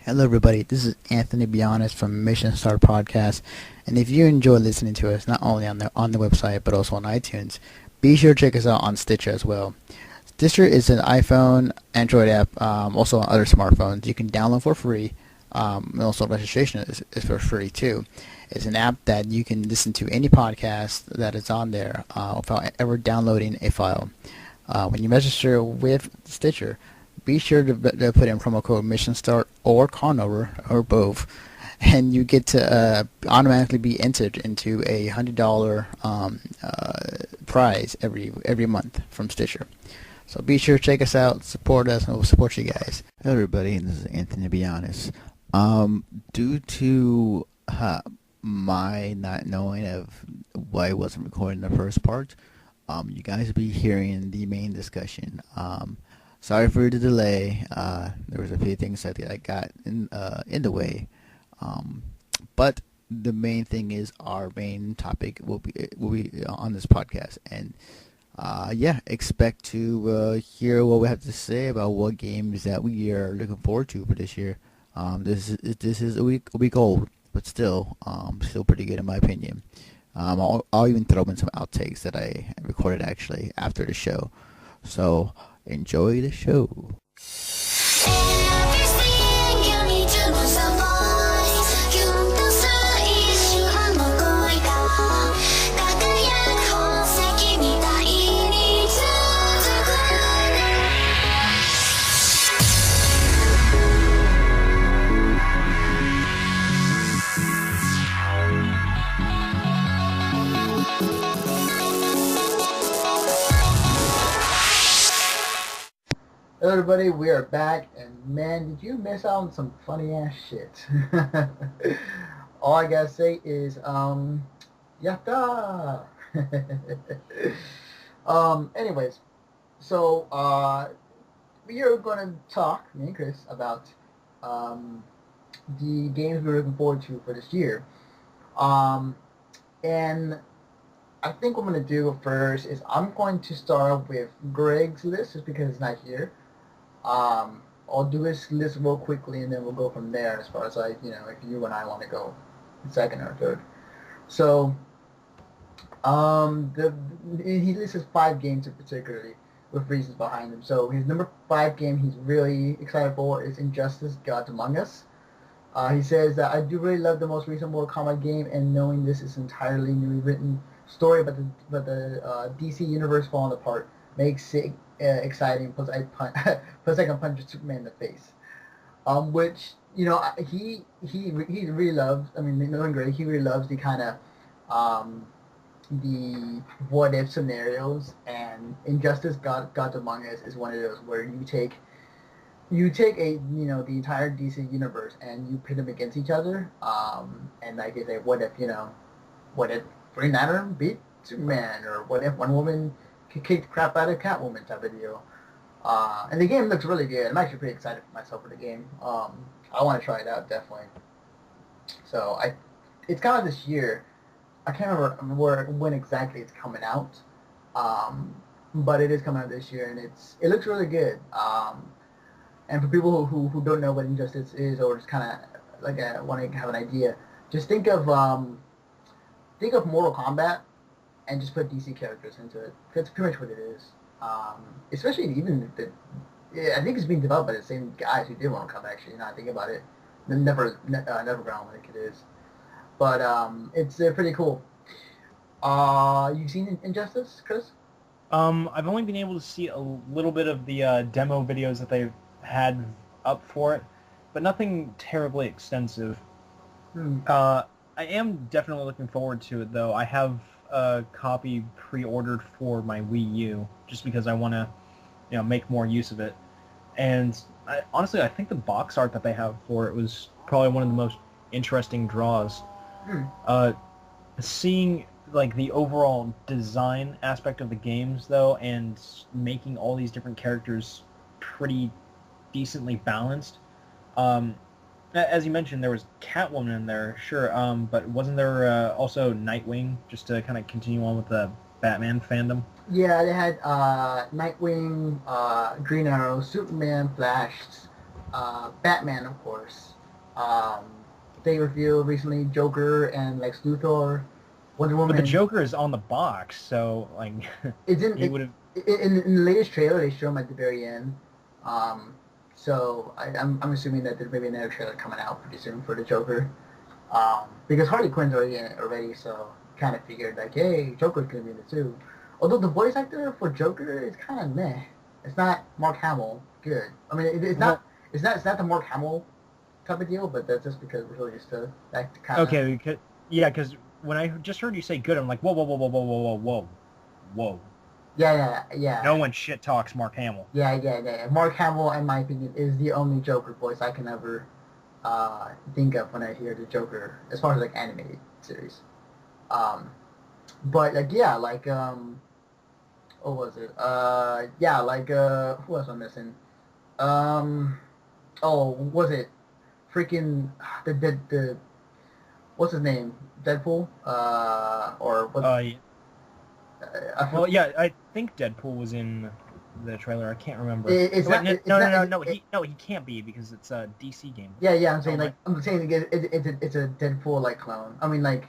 Hello, everybody. This is Anthony Bionis from Mission Start Podcast, and if you enjoy listening to us not only on the website but also on iTunes, be sure to check us out on Stitcher as well. Stitcher is an iPhone, Android app, also on other smartphones. You can download for free. And also registration is for free too. It's an app that you can listen to any podcast that is on there without ever downloading a file. When you register with Stitcher, be sure to put in promo code Mission Start or Conover or both, and you get to automatically be entered into a $100 prize every month from Stitcher. So be sure to check us out, support us, and we'll support you guys. Hello, everybody. This is Anthony Bionis. Due to my not knowing of why I wasn't recording the first part, you guys will be hearing the main discussion. Sorry for the delay. There was a few things that I got in the way, but the main thing is our main topic will be on this podcast, and expect to hear what we have to say about what games that we are looking forward to for this year. This is a week old, but still pretty good in my opinion. I'll even throw in some outtakes that I recorded actually after the show. So enjoy the show. Hello, everybody. We are back, and man, did you miss out on some funny ass shit? All I gotta say is, yatta. Anyways, so we are gonna talk, me and Kris, about the games we're looking forward to for this year. And I think what I'm gonna do first is I'm going to start with Greg's list, just because it's not here. I'll do his list real quickly, and then we'll go from there as far as if you and I want to go second or third. So, he lists 5 games in particularly with reasons behind them. So his number 5 game he's really excited for is Injustice: Gods Among Us. He says that I do really love the most recent Mortal Kombat game, and knowing this is entirely newly written story, but the DC universe falling apart makes it exciting. Plus I can punch Superman in the face, which he really loves. I mean, knowing Greg, he really loves the kind of the what if scenarios, and Injustice: Gods Among Us is one of those where you take a the entire DC universe and you pit them against each other, and like you say, what if Green Lantern beat Superman, or what if one woman could kick the crap out of Catwoman type of deal. And the game looks really good. I'm actually pretty excited for myself for the game. I want to try it out, definitely. So it's kind of this year. I can't remember when exactly it's coming out, but it is coming out this year, and it looks really good. And for people who don't know what Injustice is, or just kind of want to have an idea, just think of Mortal Kombat, and just put DC characters into it. That's pretty much what it is. Especially even I think it's being developed by the same guys who did Mortal Kombat. Actually, now I think about it, the Neverground, like it is. But it's pretty cool. You've seen Injustice, Kris? I've only been able to see a little bit of the demo videos that they've had up for it, but nothing terribly extensive. I am definitely looking forward to it, though. I have a copy pre-ordered for my Wii U just because I want to make more use of it. And honestly, I think the box art that they have for it was probably one of the most interesting draws. Seeing like the overall design aspect of the games, though, and making all these different characters pretty decently balanced. As you mentioned, there was Catwoman in there, sure, but wasn't there also Nightwing, just to kind of continue on with the Batman fandom? Yeah, they had Nightwing, Green Arrow, Superman, Flash, Batman, of course, Um, they revealed recently Joker and Lex Luthor, Wonder Woman. But the Joker is on the box, so like he would have. In the latest trailer, they show him at the very end. So I'm assuming that there's maybe another trailer coming out pretty soon for the Joker. Because Harley Quinn's already in it already, so kind of figured like, hey, Joker's gonna be in it too. Although the voice actor for Joker is kind of meh. It's not Mark Hamill good. I mean, it's not the Mark Hamill type of deal, but that's just because we're really used to that kind of. Okay, because when I just heard you say good, I'm like, whoa, whoa, whoa, whoa, whoa, whoa, whoa, whoa. Yeah. No one shit talks Mark Hamill. Yeah. Mark Hamill, in my opinion, is the only Joker voice I can ever think of when I hear the Joker, as far as like animated series. But like what was it? Who else am I missing? Was it freaking the what's his name? Deadpool? Or what? Yeah. I think Deadpool was in the trailer. I can't remember. No, he can't be because it's a DC game. Yeah. I'm saying it's a Deadpool like clone. I mean like,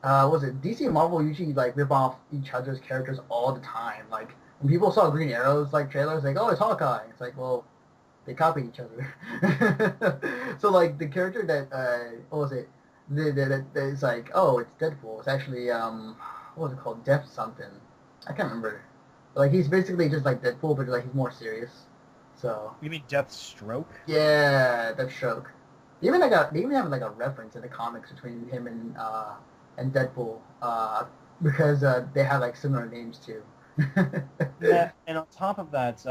was it DC and Marvel usually like rip off each other's characters all the time? Like when people saw Green Arrow's like trailers, like, oh, it's Hawkeye. It's like, well, they copy each other. So like the character that what was it? That is like, oh, it's Deadpool. It's actually what was it called? Death something. I can't remember. But, like he's basically just like Deadpool, but like he's more serious. So. You mean Deathstroke? Yeah, Deathstroke. They even have like a reference in the comics between him and Deadpool, because they have like similar names too. Yeah, and on top of that,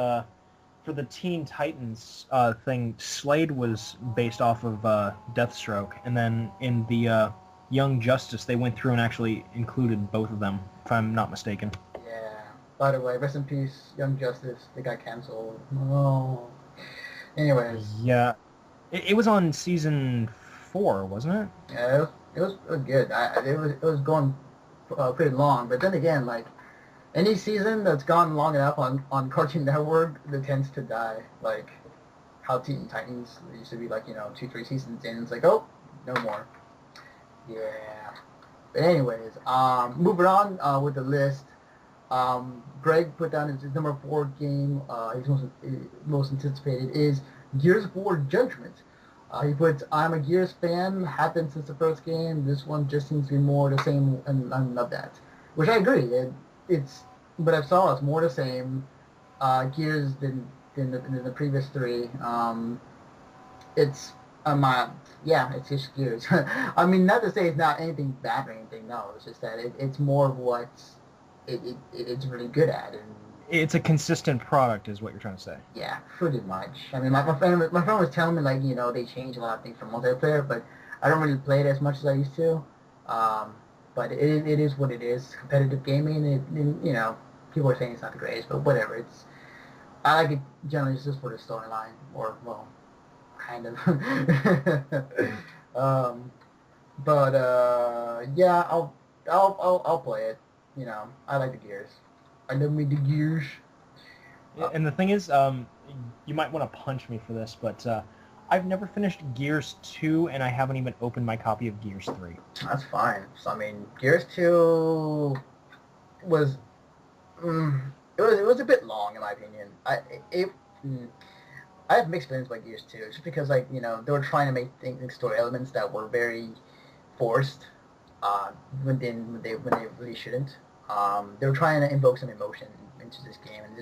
for the Teen Titans thing, Slade was based off of Deathstroke, and then in the Young Justice, they went through and actually included both of them, if I'm not mistaken. Yeah. By the way, rest in peace, Young Justice. They got canceled. Oh. Anyways. Yeah. It was on season 4, wasn't it? Yeah, it was good. It was going pretty long, but then again, like any season that's gone long enough on Cartoon Network, it tends to die. Like how Teen Titans used to be, like 2-3 seasons in. It's like, oh, no more. Yeah. But anyways, moving on with the list. Greg put down his number 4 game. His most anticipated is Gears of War Judgment. He puts, I'm a Gears fan, happened since the first game. This one just seems to be more the same, and I love that. Which I agree. It's but I saw it's more the same. Gears than the previous 3. It's it's just Gears. I mean, not to say it's not anything bad or anything. No, it's just that it's more of what it's really good at, and it's a consistent product, is what you're trying to say. Yeah, pretty much. I mean, my friend was telling me like they changed a lot of things from multiplayer, but I don't really play it as much as I used to. But it is what it is. Competitive gaming. People are saying it's not the greatest, but whatever. I like it generally just for the storyline, or well, kind of. Yeah, I'll play it. I like the Gears. I love me the Gears. And the thing is, you might want to punch me for this, but I've never finished Gears 2, and I haven't even opened my copy of Gears 3. That's fine. So I mean, Gears 2 was it was a bit long in my opinion. I have mixed feelings about Gears 2, just because they were trying to make story elements that were very forced, when they really shouldn't. They were trying to invoke some emotion into this game, and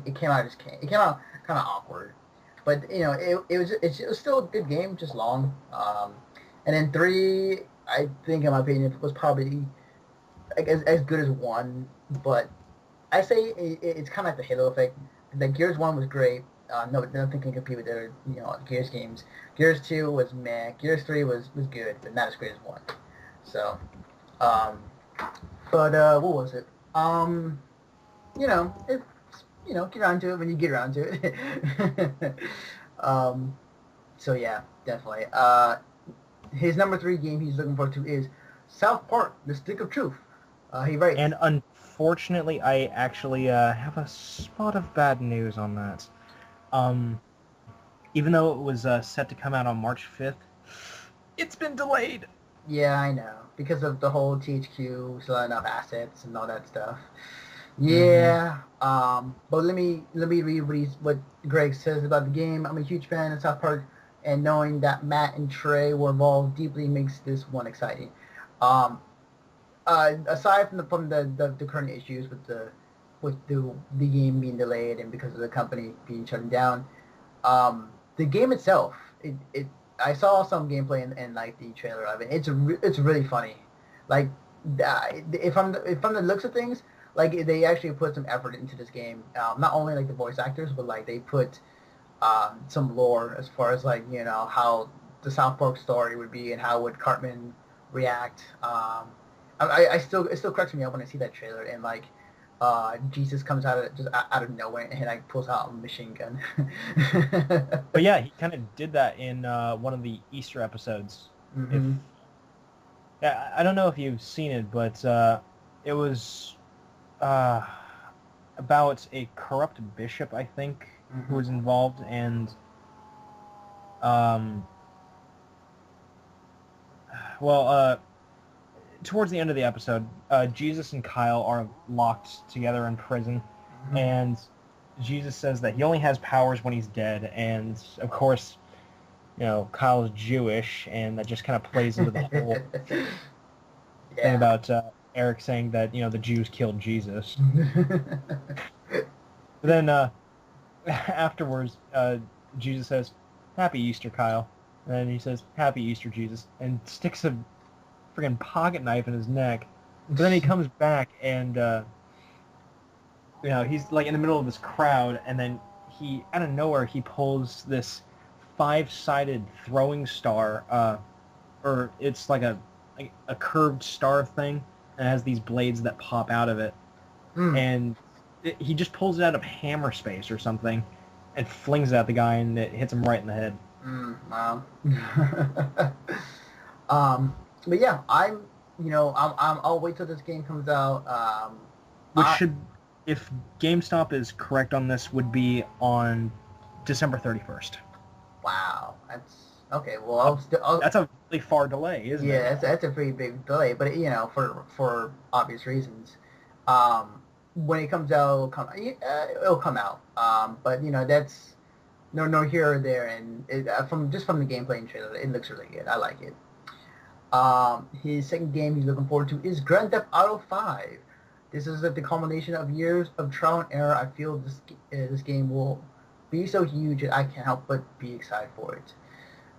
it came out kind of awkward. But it was still a good game, just long. And then 3, I think in my opinion, was probably as good as 1, but I say it's kind of like the Halo effect. The Gears 1 was great. Nothing can compete with the other Gears games. Gears 2 was meh. Gears 3 was good, but not as great as 1. So, but what was it? Get around to it when you get around to it. So yeah, definitely. His number 3 game he's looking forward to is South Park: The Stick of Truth. He writes. And unfortunately, I actually have a spot of bad news on that. Even though it was set to come out on March 5th, It's been delayed. Yeah, I know. Because of the whole THQ selling off assets and all that stuff. Yeah. But let me read what Greg says about the game. I'm a huge fan of South Park, and knowing that Matt and Trey were involved deeply makes this one exciting. Um, Aside from the current issues with the game being delayed and because of the company being shut down, the game itself, it I saw some gameplay and like the trailer of it. It's really funny. Like if from the looks of things, like they actually put some effort into this game. Not only like the voice actors, but like they put some lore as far as like how the South Park story would be and how would Cartman react. It still cracks me up when I see that trailer and like Jesus comes out of nowhere and like pulls out a machine gun. But yeah, he kind of did that in one of the Easter episodes. Mm-hmm. I don't know if you've seen it, but it was about a corrupt bishop, I think, who was involved, and towards the end of the episode, Jesus and Kyle are locked together in prison, and Jesus says that he only has powers when he's dead, and of course, Kyle's Jewish, and that just kind of plays into the whole thing about Eric saying that, the Jews killed Jesus. But then afterwards, Jesus says, "Happy Easter, Kyle," and then he says, "Happy Easter, Jesus," and sticks a friggin' pocket knife in his neck. But then he comes back and he's like in the middle of this crowd, and then he out of nowhere he pulls this 5-sided throwing star, or it's like a curved star thing, and it has these blades that pop out of it, and he just pulls it out of hammer space or something and flings it at the guy, and it hits him right in the head. Wow. But yeah, I'll wait till this game comes out. Which should, if GameStop is correct on this, would be on December 31st. Wow, that's okay. Well, that's a really far delay, isn't it? Yeah, that's a pretty big delay, but for obvious reasons. When it comes out, it'll come out. But that's no here or there, and from the gameplay and trailer, it looks really good. I like it. His second game he's looking forward to is Grand Theft Auto 5. This is the culmination of years of trial and error. I feel this game will be so huge that I can't help but be excited for it.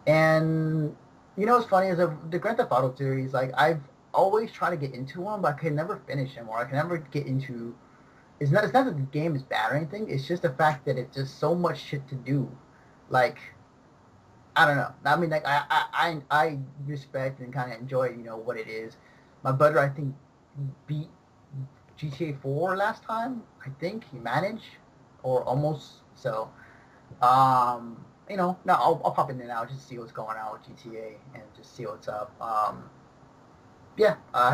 And what's funny is the Grand Theft Auto series, like I've always tried to get into one, but I can never finish them, or I can never get into. It's not that the game is bad or anything. It's just the fact that it's just so much shit to do. Like, I don't know. I mean, like I respect and kind of enjoy what it is. My brother, I think, beat GTA 4 last time. I think he managed, or almost. So, now I'll pop in there now just to see what's going on with GTA and just see what's up. Have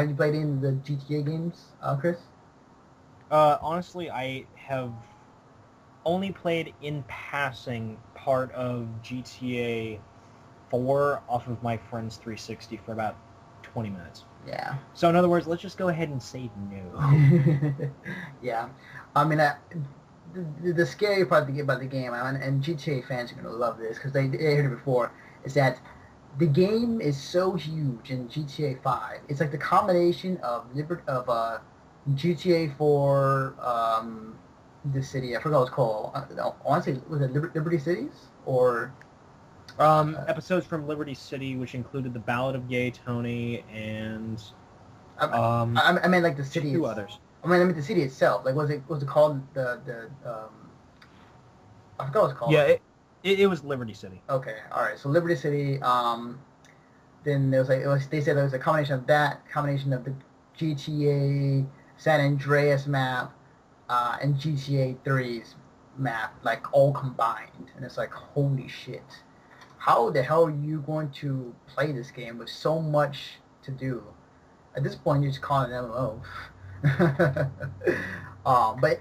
you played any of the GTA games, Chris? Honestly, I have only played in passing part of GTA 4 off of my friend's 360 for about 20 minutes. Yeah. So in other words, let's just go ahead and say no. Yeah. I mean, the scary part about the game, and GTA fans are going to love this because they heard it before, is that the game is so huge in GTA 5. It's like the combination of GTA 4, the city, I forgot what it's called. I want to say, was it Liberty Cities? Or... episodes from Liberty City, which included the Ballad of Gay Tony and... I mean, like the city... Two others. I mean the city itself. Like, was it called the I forgot what it's called. Yeah, it was Liberty City. Okay, alright. So Liberty City, then there was they said there was a combination of the GTA San Andreas map, and GTA 3's map, like all combined. And it's like, holy shit. How the hell are you going to play this game with so much to do? At this point, you're just calling it an MMO. But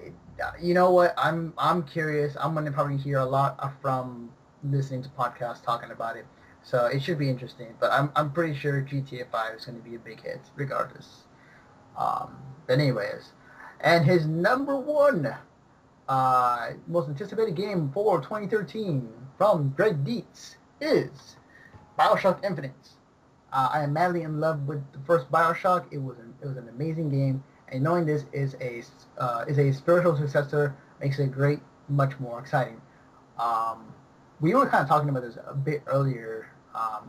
you know what? I'm curious. I'm going to probably hear a lot from listening to podcasts talking about it. So it should be interesting. But I'm pretty sure GTA 5 is going to be a big hit, regardless. But anyways, and his number one most anticipated game for 2013 from Greg Dietz is BioShock Infinite. I am madly in love with the first BioShock. It was an amazing game, and knowing this is a spiritual successor makes it great, much more exciting. We were kind of talking about this a bit earlier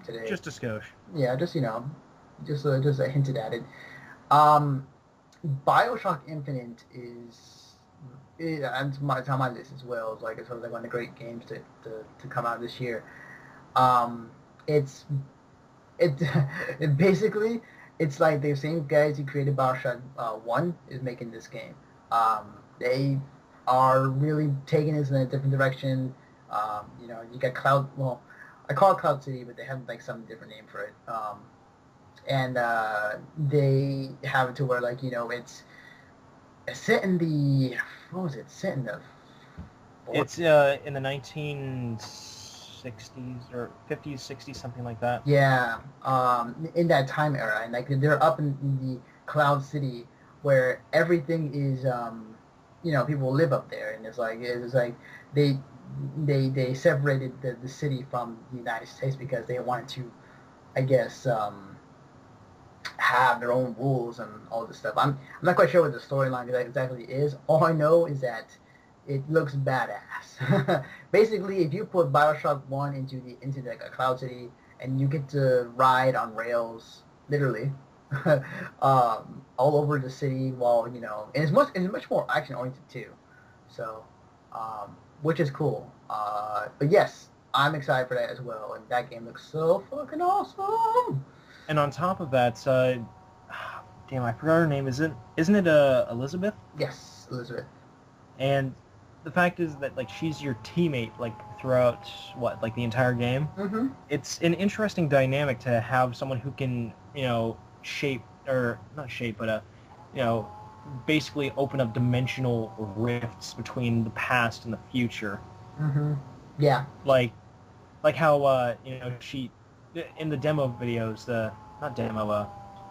today. Just a skosh. Yeah, just hinted at it. BioShock Infinite it's on my list as well. It's sort of like one of the great games to come out this year. It basically, it's like the same guys who created BioShock 1 is making this game. They are really taking this in a different direction. You got Cloud. Well, I call it Cloud City, but they have like some different name for it. And they have it to where it's set in the Set in the. It's in the 1960s or 50s, 60s, something like that. Yeah, in that time era, and they're up in the Cloud City where everything is, people live up there, and it's like they separated the city from the United States because they wanted to, I guess, have their own rules and all this stuff. I'm not quite sure what the storyline exactly is. All I know is that it looks badass. Basically, if you put BioShock 1 into a Cloud City and you get to ride on rails, literally, all over the city, and it's much more action oriented too. So, which is cool. But yes, I'm excited for that as well, and that game looks so fucking awesome. And on top of that, damn, I forgot her name. Isn't it Elizabeth? Yes, Elizabeth. And the fact is that she's your teammate throughout the entire game. Mm-hmm. It's an interesting dynamic to have someone who can shape, or not shape, but basically open up dimensional rifts between the past and the future. Mm-hmm. Yeah. Like how she in the demo videos,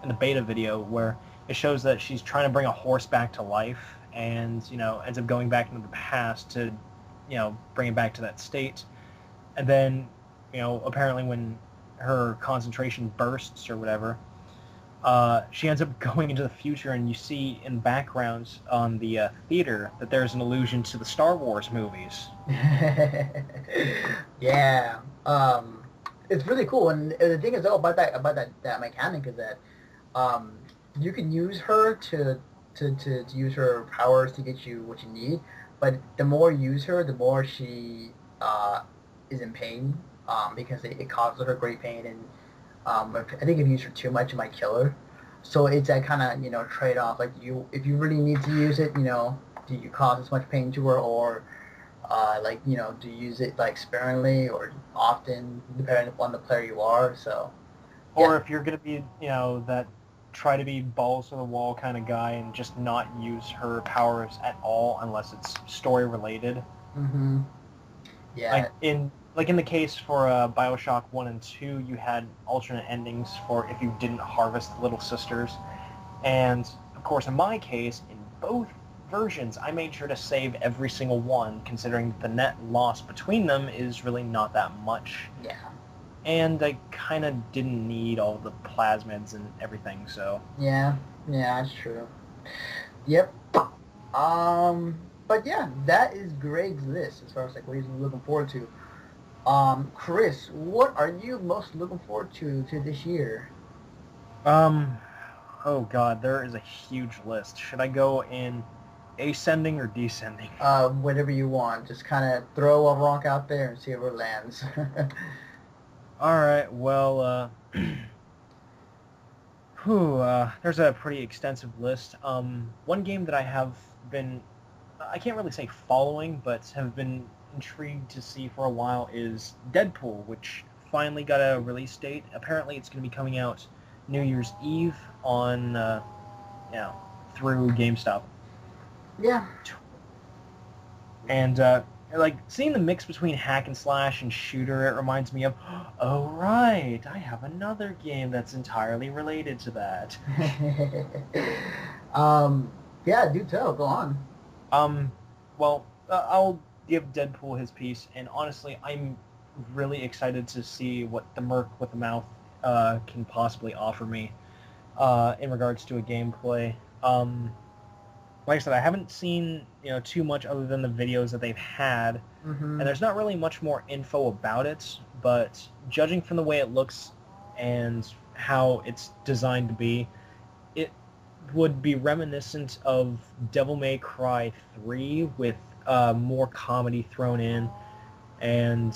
in the beta video where it shows that she's trying to bring a horse back to life and ends up going back into the past to bring it back to that state, and then apparently when her concentration bursts or whatever, she ends up going into the future, and you see in backgrounds on the theater that there's an allusion to the Star Wars movies. Yeah. It's really cool, and the thing is though about that mechanic is that you can use her to use her powers to get you what you need, but the more you use her, the more she is in pain, because it causes her great pain, and I think if you use her too much, it might kill her. So it's that kind of trade-off. If you really need to use it, do you cause as much pain to her, or do you use it sparingly or often, depending upon the player you are. So, yeah. Or if you're gonna be that try to be balls to the wall kind of guy and just not use her powers at all unless it's story related. Mm-hmm. Yeah. In the case for BioShock 1 and 2, you had alternate endings for if you didn't harvest the little sisters, and of course in my case, in both versions, I made sure to save every single one, considering the net loss between them is really not that much. Yeah. And I kind of didn't need all the plasmids and everything, so... Yeah, that's true. Yep. But yeah, that is Greg's list as far as what he's looking forward to. Kris, what are you most looking forward to this year? Oh god, there is a huge list. Should I go in ascending or descending? Whatever you want. Just kind of throw a rock out there and see where it lands. Alright, well, there's a pretty extensive list. One game that I have been, I can't really say following, but have been intrigued to see for a while is Deadpool, which finally got a release date. Apparently it's going to be coming out New Year's Eve on, through GameStop. Yeah. And like seeing the mix between hack and slash and shooter, it reminds me of, oh right, I have another game that's entirely related to that. Yeah, do tell. Go on. Well, I'll give Deadpool his piece, and honestly, I'm really excited to see what the Merc with the Mouth can possibly offer me in regards to a gameplay. Like I said, I haven't seen too much other than the videos that they've had, and there's not really much more info about it. But judging from the way it looks and how it's designed to be, it would be reminiscent of Devil May Cry 3 with more comedy thrown in, and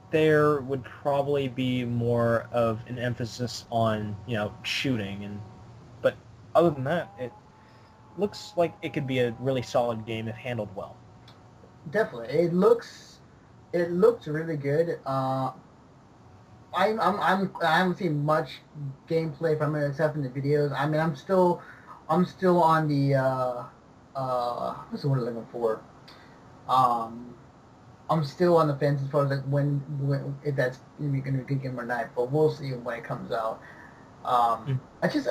there would probably be more of an emphasis on shooting. But other than that, it looks like it could be a really solid game if handled well. Definitely, it looks really good. I haven't seen much gameplay from it except in the videos. I mean, I'm still on the what's the word I'm looking for? I'm still on the fence as far as like when if that's going to be a good game or not. But we'll see when it comes out. I just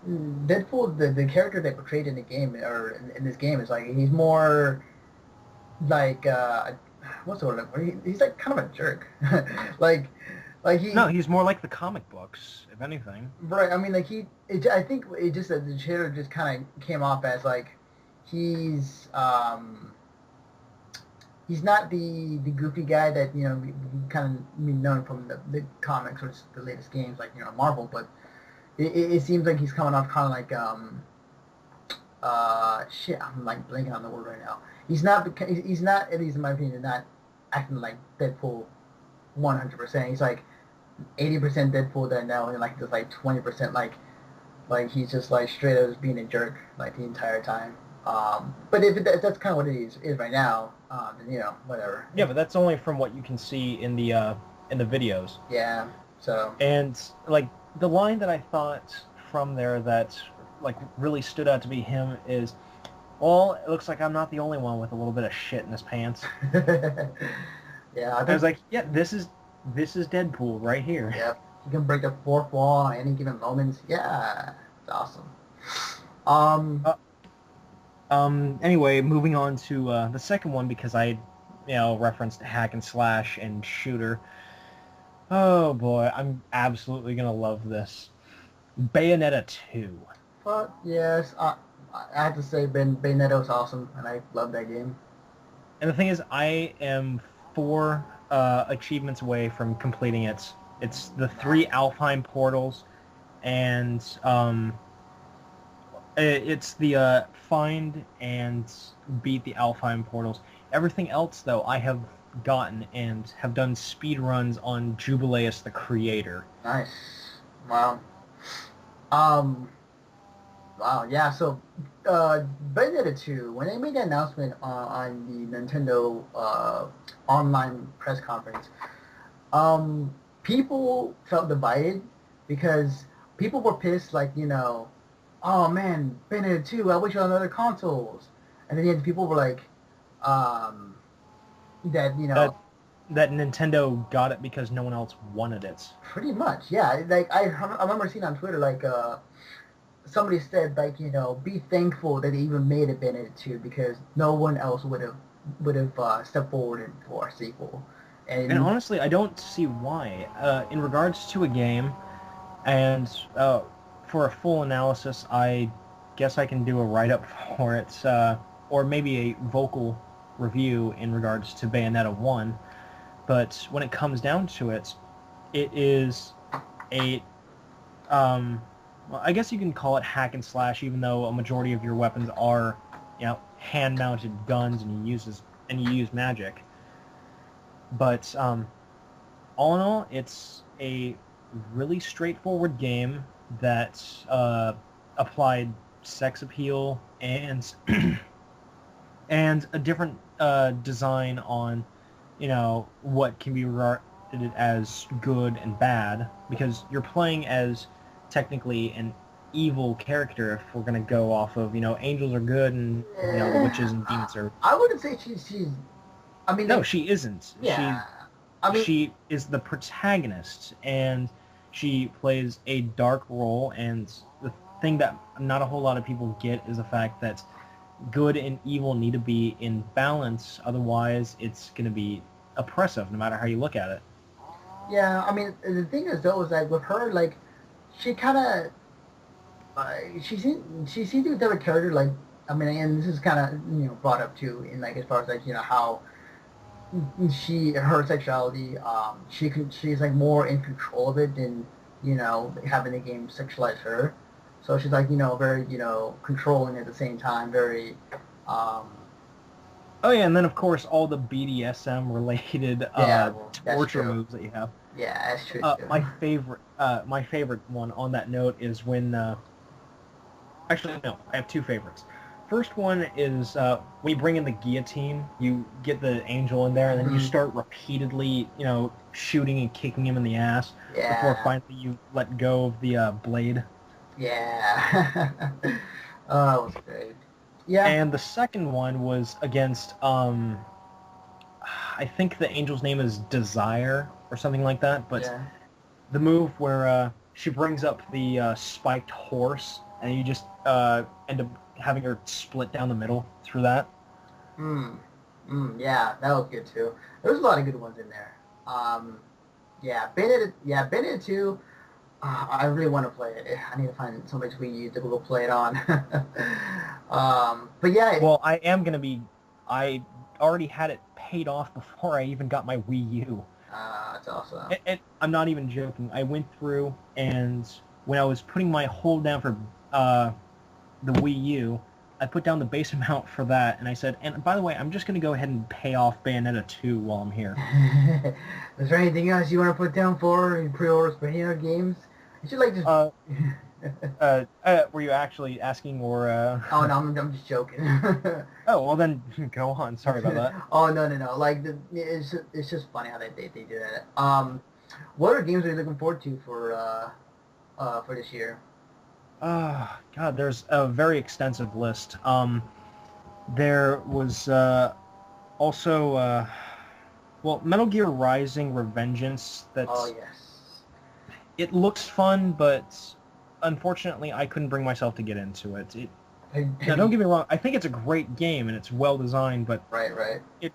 Deadpool, the character they portrayed in the game or in this game is like he's more like what's the word? He's like kind of a jerk, like he. No, he's more like the comic books, if anything. Right. I mean, like I think it just the trailer just kind of came off as like he's not the goofy guy that we kind of known from the comics or just the latest games like Marvel, but it seems like he's coming off kind of like shit. I'm like blanking on the word right now. He's not at least in my opinion not acting like Deadpool 100%. He's like 80% Deadpool that now and like just like 20% like he's just like straight up just being a jerk like the entire time. But if that's kind of what it is right now, then whatever. Yeah, but that's only from what you can see in the videos. Yeah. So. And like the line that I thought from there that like really stood out to be him is, well, it looks like I'm not the only one with a little bit of shit in his pants. Yeah. I was like, yeah, this is Deadpool right here. Yep. You can break the fourth wall at any given moment. Yeah. It's awesome. Anyway, moving on to the second one because I, referenced hack and slash and shooter. Oh boy, I'm absolutely gonna love this. Bayonetta 2. But yes, I have to say Bayonetta was awesome, and I love that game. And the thing is, I am 4 achievements away from completing it. It's the 3 Alfheim portals, and it's the find and beat the Alfheim portals. Everything else, though, I have gotten and have done speed runs on Jubileus the Creator. Nice. Wow. Wow, yeah, so Bayonetta 2, when they made the announcement on the Nintendo online press conference, people felt divided because people were pissed, like, oh man, Bayonetta 2, I wish you had other consoles. And then the people were like, that Nintendo got it because no one else wanted it. Pretty much, yeah. Like I remember seeing on Twitter, like somebody said, like, be thankful that they even made a Bayonetta 2 because no one else would have stepped forward for a sequel. And honestly, I don't see why. In regards to a game, and for a full analysis, I guess I can do a write-up for it, or maybe a vocal review in regards to Bayonetta 1. But when it comes down to it, it is a, well, I guess you can call it hack and slash, even though a majority of your weapons are, hand-mounted guns and you use magic. But all in all, it's a really straightforward game that applied sex appeal and and a different design on what can be regarded as good and bad, because you're playing as technically an evil character if we're going to go off of, angels are good and, the witches and demons are... I wouldn't say she's... I mean... No, she isn't. Yeah. She is the protagonist, and she plays a dark role, and the thing that not a whole lot of people get is the fact that good and evil need to be in balance, otherwise it's going to be oppressive no matter how you look at it. Yeah, I mean, the thing is though, is like with her, like, she kind of, she seems to have a character, like, I mean, and this is kind of, brought up too, in like, as far as like, how her sexuality, she's like more in control of it than, having the game sexualize her. So she's like, very, controlling at the same time, very, Oh yeah, and then of course all the BDSM related torture moves that you have. Yeah, that's true. My favorite one on that note is when, actually no, I have two favorites. First one is when you bring in the guillotine, you get the angel in there, and then you start repeatedly, shooting and kicking him in the ass before finally you let go of the blade. Yeah. Oh, that was great. Yeah. And the second one was against, I think the angel's name is Desire or something like that, but the move where she brings up the spiked horse, and you just end up having her split down the middle through that. Yeah, that was good too. There was a lot of good ones in there. Bayonetta 2. I really want to play it. I need to find somebody to Wii U to go play it on. But yeah. Well, I am going to be... I already had it paid off before I even got my Wii U. That's awesome. I'm not even joking. I went through, and when I was putting my hold down for the Wii U, I put down the base amount for that, and I said, and by the way, I'm just going to go ahead and pay off Bayonetta 2 while I'm here. Is there anything else you want to put down for pre-orders for Bayonetta games? You should like just... were you actually asking, or... Oh, no, I'm just joking. Oh, well then, go on. Sorry about that. Oh, no. Like, it's just funny how they do that. What are games are you looking forward to for this year? God, there's a very extensive list. There was also, Metal Gear Rising Revengeance. Oh, yes. It looks fun, but unfortunately I couldn't bring myself to get into it. Now, don't get me wrong, I think it's a great game and it's well designed, but right. It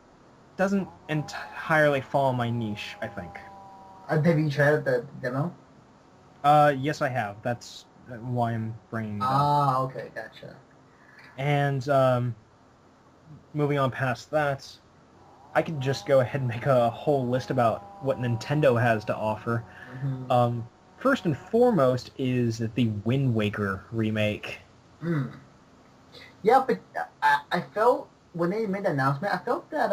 doesn't entirely fall in my niche, I think. Have you tried the demo? Yes, I have. That's why I'm bringing it up. Ah, okay, gotcha. And moving on past that, I could just go ahead and make a whole list about what Nintendo has to offer. Mm-hmm. First and foremost is the Wind Waker remake. Yeah, but I felt when they made the announcement, I felt that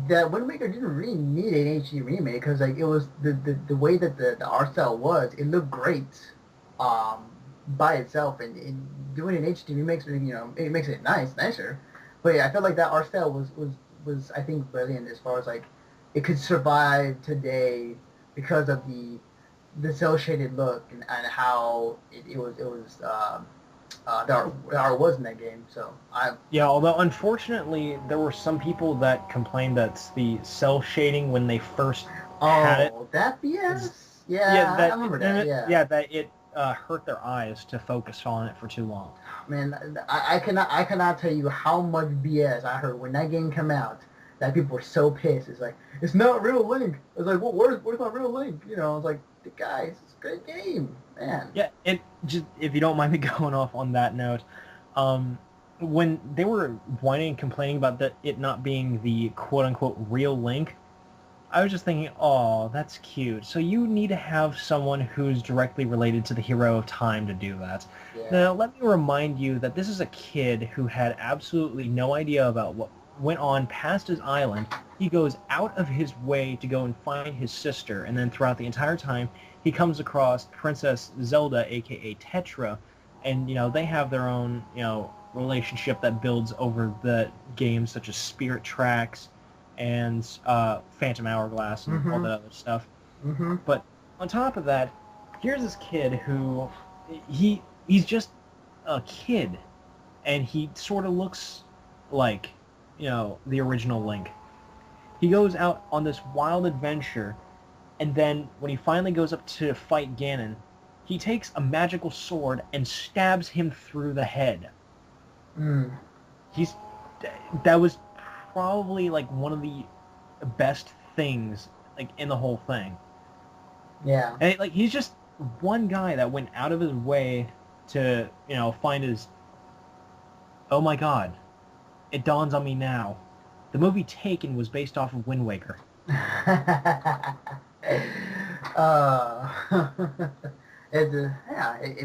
that Wind Waker didn't really need an HD remake, because like it was the way that the art style was, it looked great by itself, and doing an HD remake, it makes it nicer. But yeah, I felt like that art style was I think brilliant, as far as like it could survive today because of the cel shaded look and how the art was in that game. So although unfortunately there were some people that complained that the cel shading when they first had it. Oh, that BS. I remember that. That it hurt their eyes to focus on it for too long. Man, I cannot tell you how much BS I heard when that game came out. That people were so pissed. It's like, it's not real Link. I was like, well, where's my real Link? I was like, guys, it's a great game, man. Yeah, if you don't mind me going off on that note, when they were whining and complaining about it not being the quote-unquote real Link, I was just thinking, oh, that's cute. So you need to have someone who's directly related to the hero of time to do that. Yeah. Now, let me remind you that this is a kid who had absolutely no idea about what went on past his island. He goes out of his way to go and find his sister, and then throughout the entire time, he comes across Princess Zelda, aka Tetra, and, they have their own, relationship that builds over the games, such as Spirit Tracks and Phantom Hourglass and all that other stuff. Mm-hmm. But on top of that, here's this kid who he's just a kid, and he sort of looks like, the original Link. He goes out on this wild adventure, and then when he finally goes up to fight Ganon, he takes a magical sword and stabs him through the head. Mm. That was probably like one of the best things like in the whole thing. Yeah. And like he's just one guy that went out of his way to, find his... Oh my god. It dawns on me now. The movie Taken was based off of Wind Waker. It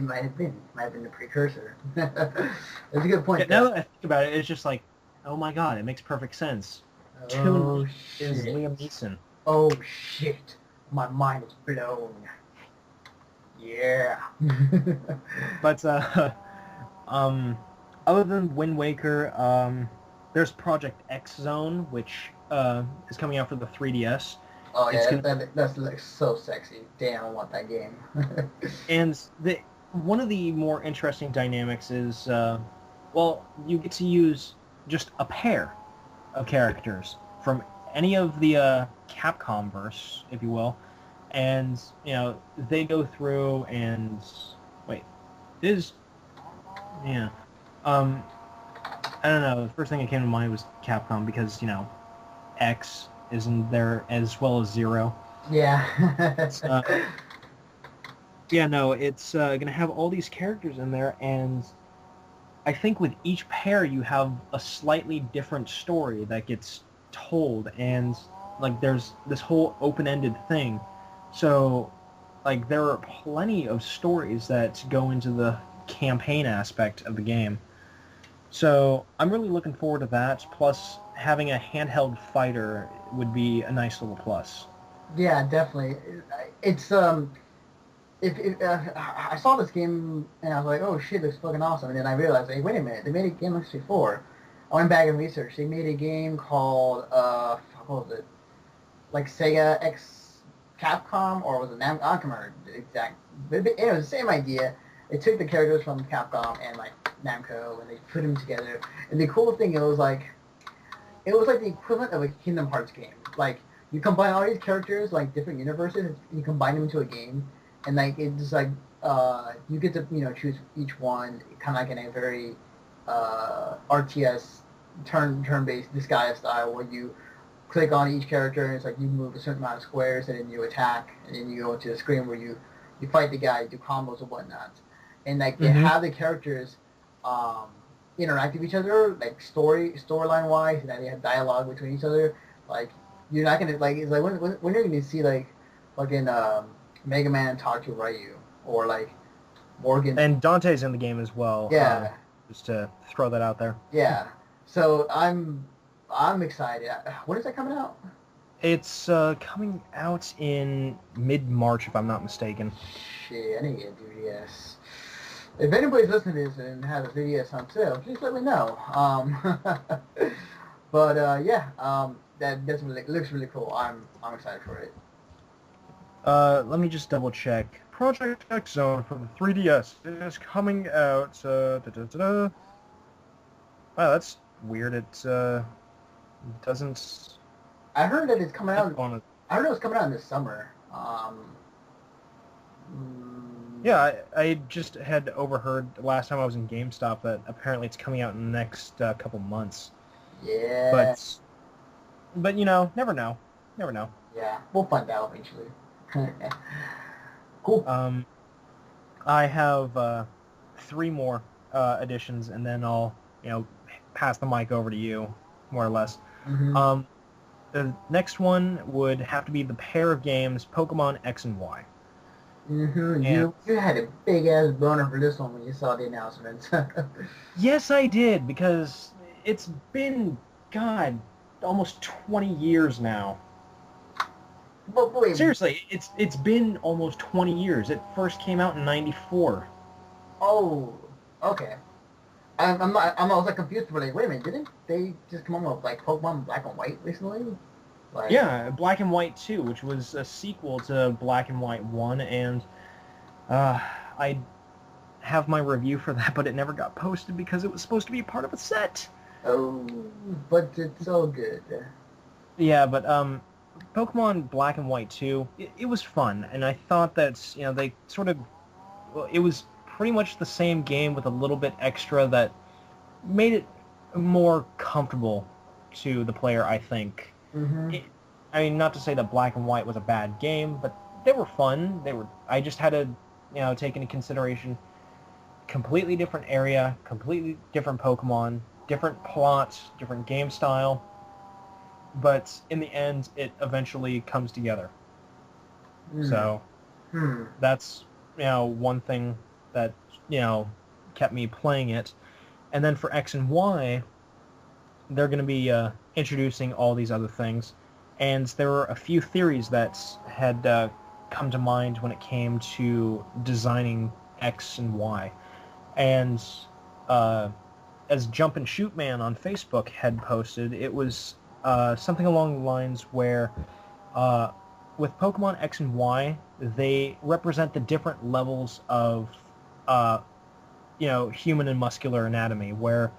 might have been. It might have been the precursor. That's a good point. Now that I think about it, it's just like, oh my god, it makes perfect sense. Toon is Liam Neeson. Oh shit. My mind is blown. Yeah. But, other than Wind Waker, there's Project X Zone, which is coming out for the 3DS. Oh yeah, that's like so sexy. Damn, I want that game. And one of the more interesting dynamics is, you get to use just a pair of characters from any of the Capcom verse, if you will, and they go through and I don't know. The first thing that came to mind was Capcom because X isn't there as well as Zero. Yeah. It's gonna have all these characters in there, and I think with each pair you have a slightly different story that gets told, and like there's this whole open-ended thing. So like there are plenty of stories that go into the campaign aspect of the game. So I'm really looking forward to that. Plus, having a handheld fighter would be a nice little plus. Yeah, definitely. It's I saw this game and I was like, oh shit, looks fucking awesome. And then I realized, hey, wait a minute, they made a game like this before. I went back and researched. They made a game called what was it? Like Sega X Capcom, or was it I can't remember the exact. But it was the same idea. They took the characters from Capcom and like Namco, and they put them together. And the cool thing, it was like the equivalent of a Kingdom Hearts game. Like you combine all these characters, like different universes, and you combine them into a game, and like it's like you get to choose each one, kind of like in a very RTS turn-based disguise style, where you click on each character and it's like you move a certain amount of squares and then you attack, and then you go to the screen where you fight the guy, you do combos and whatnot. And like they have the characters interact with each other, like storyline wise, and then they have dialogue between each other. Like you're not gonna like it's like when you're gonna see like fucking Mega Man talk to Ryu, or like Morgan. And Dante's in the game as well. Yeah. Just to throw that out there. Yeah. So I'm excited. When is that coming out? It's coming out in mid-March, if I'm not mistaken. Shit, I need to get a 3DS. If anybody's listening to this and has a 3DS on sale, please let me know. That looks really cool. I'm excited for it. Let me just double check. Project X Zone for the 3DS is coming out. Wow, that's weird. It doesn't. I heard that it's coming out. I heard it was coming out in the summer. Yeah, I just had overheard last time I was in GameStop that apparently it's coming out in the next couple months. Yeah. But never know. Never know. Yeah, we'll find out eventually. Cool. I have 3 more additions, and then I'll pass the mic over to you, more or less. Mm-hmm. The next one would have to be the pair of games Pokemon X and Y. Mm-hmm. You had a big ass boner for this one when you saw the announcement. Yes, I did, because it's been, God, almost 20 years now. But wait, seriously, it's been almost 20 years. It first came out in '94. Oh, okay. I'm also confused. But like, wait a minute, didn't they just come up with like Pokemon Black and White recently? Like, yeah, Black and White 2, which was a sequel to Black and White 1, and I have my review for that, but it never got posted because it was supposed to be part of a set. oh, but it's so good. Yeah, but Pokemon Black and White 2, it was fun, and I thought that, they sort of, well, it was pretty much the same game with a little bit extra that made it more comfortable to the player, I think. Mm-hmm. I mean, not to say that Black and White was a bad game, but they were fun. I just had to, take into consideration completely different area, completely different Pokemon, different plot, different game style. But in the end, it eventually comes together. So that's, one thing that, kept me playing it. And then for X and Y, they're going to be introducing all these other things. And there were a few theories that had come to mind when it came to designing X and Y. And as Jump and Shoot Man on Facebook had posted, it was something along the lines where with Pokemon X and Y, they represent the different levels of human and muscular anatomy, where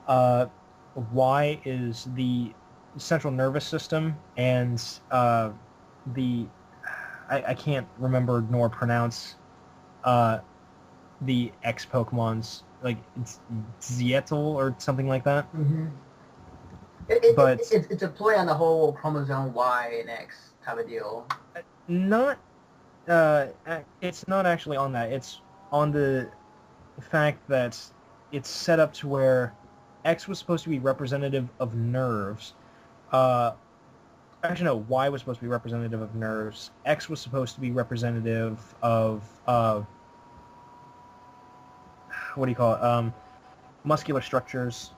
Y is the central nervous system, and I can't remember nor pronounce the X Pokemon's, like, it's Zietl or something like that. Mm-hmm. It's a play on the whole chromosome Y and X type of deal. It's not actually on that. It's on the fact that it's set up to where X was supposed to be representative of nerves. Actually, no, Y was supposed to be representative of nerves. X was supposed to be representative of, what do you call it? Muscular structures,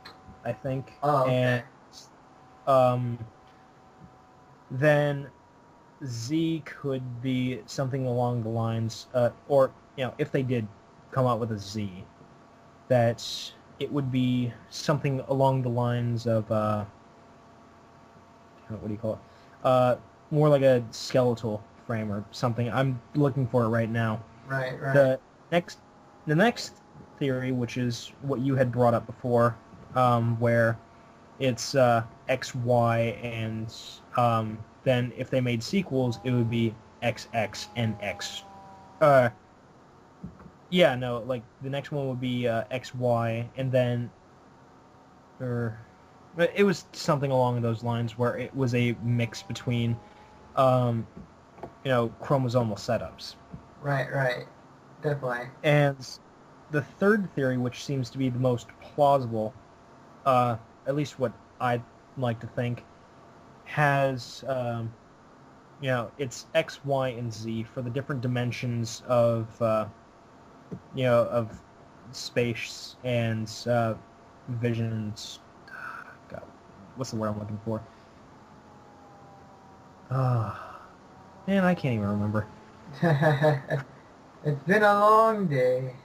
I think. Oh, okay. And then Z could be something along the lines, or, if they did come out with a Z, that it would be something along the lines of, what do you call it? More like a skeletal frame or something. I'm looking for it right now. Right. The next theory, which is what you had brought up before, where it's X, Y, and then if they made sequels, it would be XX and X. Yeah, no, like the next one would be X, Y, and then, it was something along those lines where it was a mix between, chromosomal setups. Right. Definitely. And the third theory, which seems to be the most plausible, at least what I'd like to think, has, it's X, Y, and Z for the different dimensions of, of space and visions. God, what's the word I'm looking for? Man, I can't even remember. It's been a long day.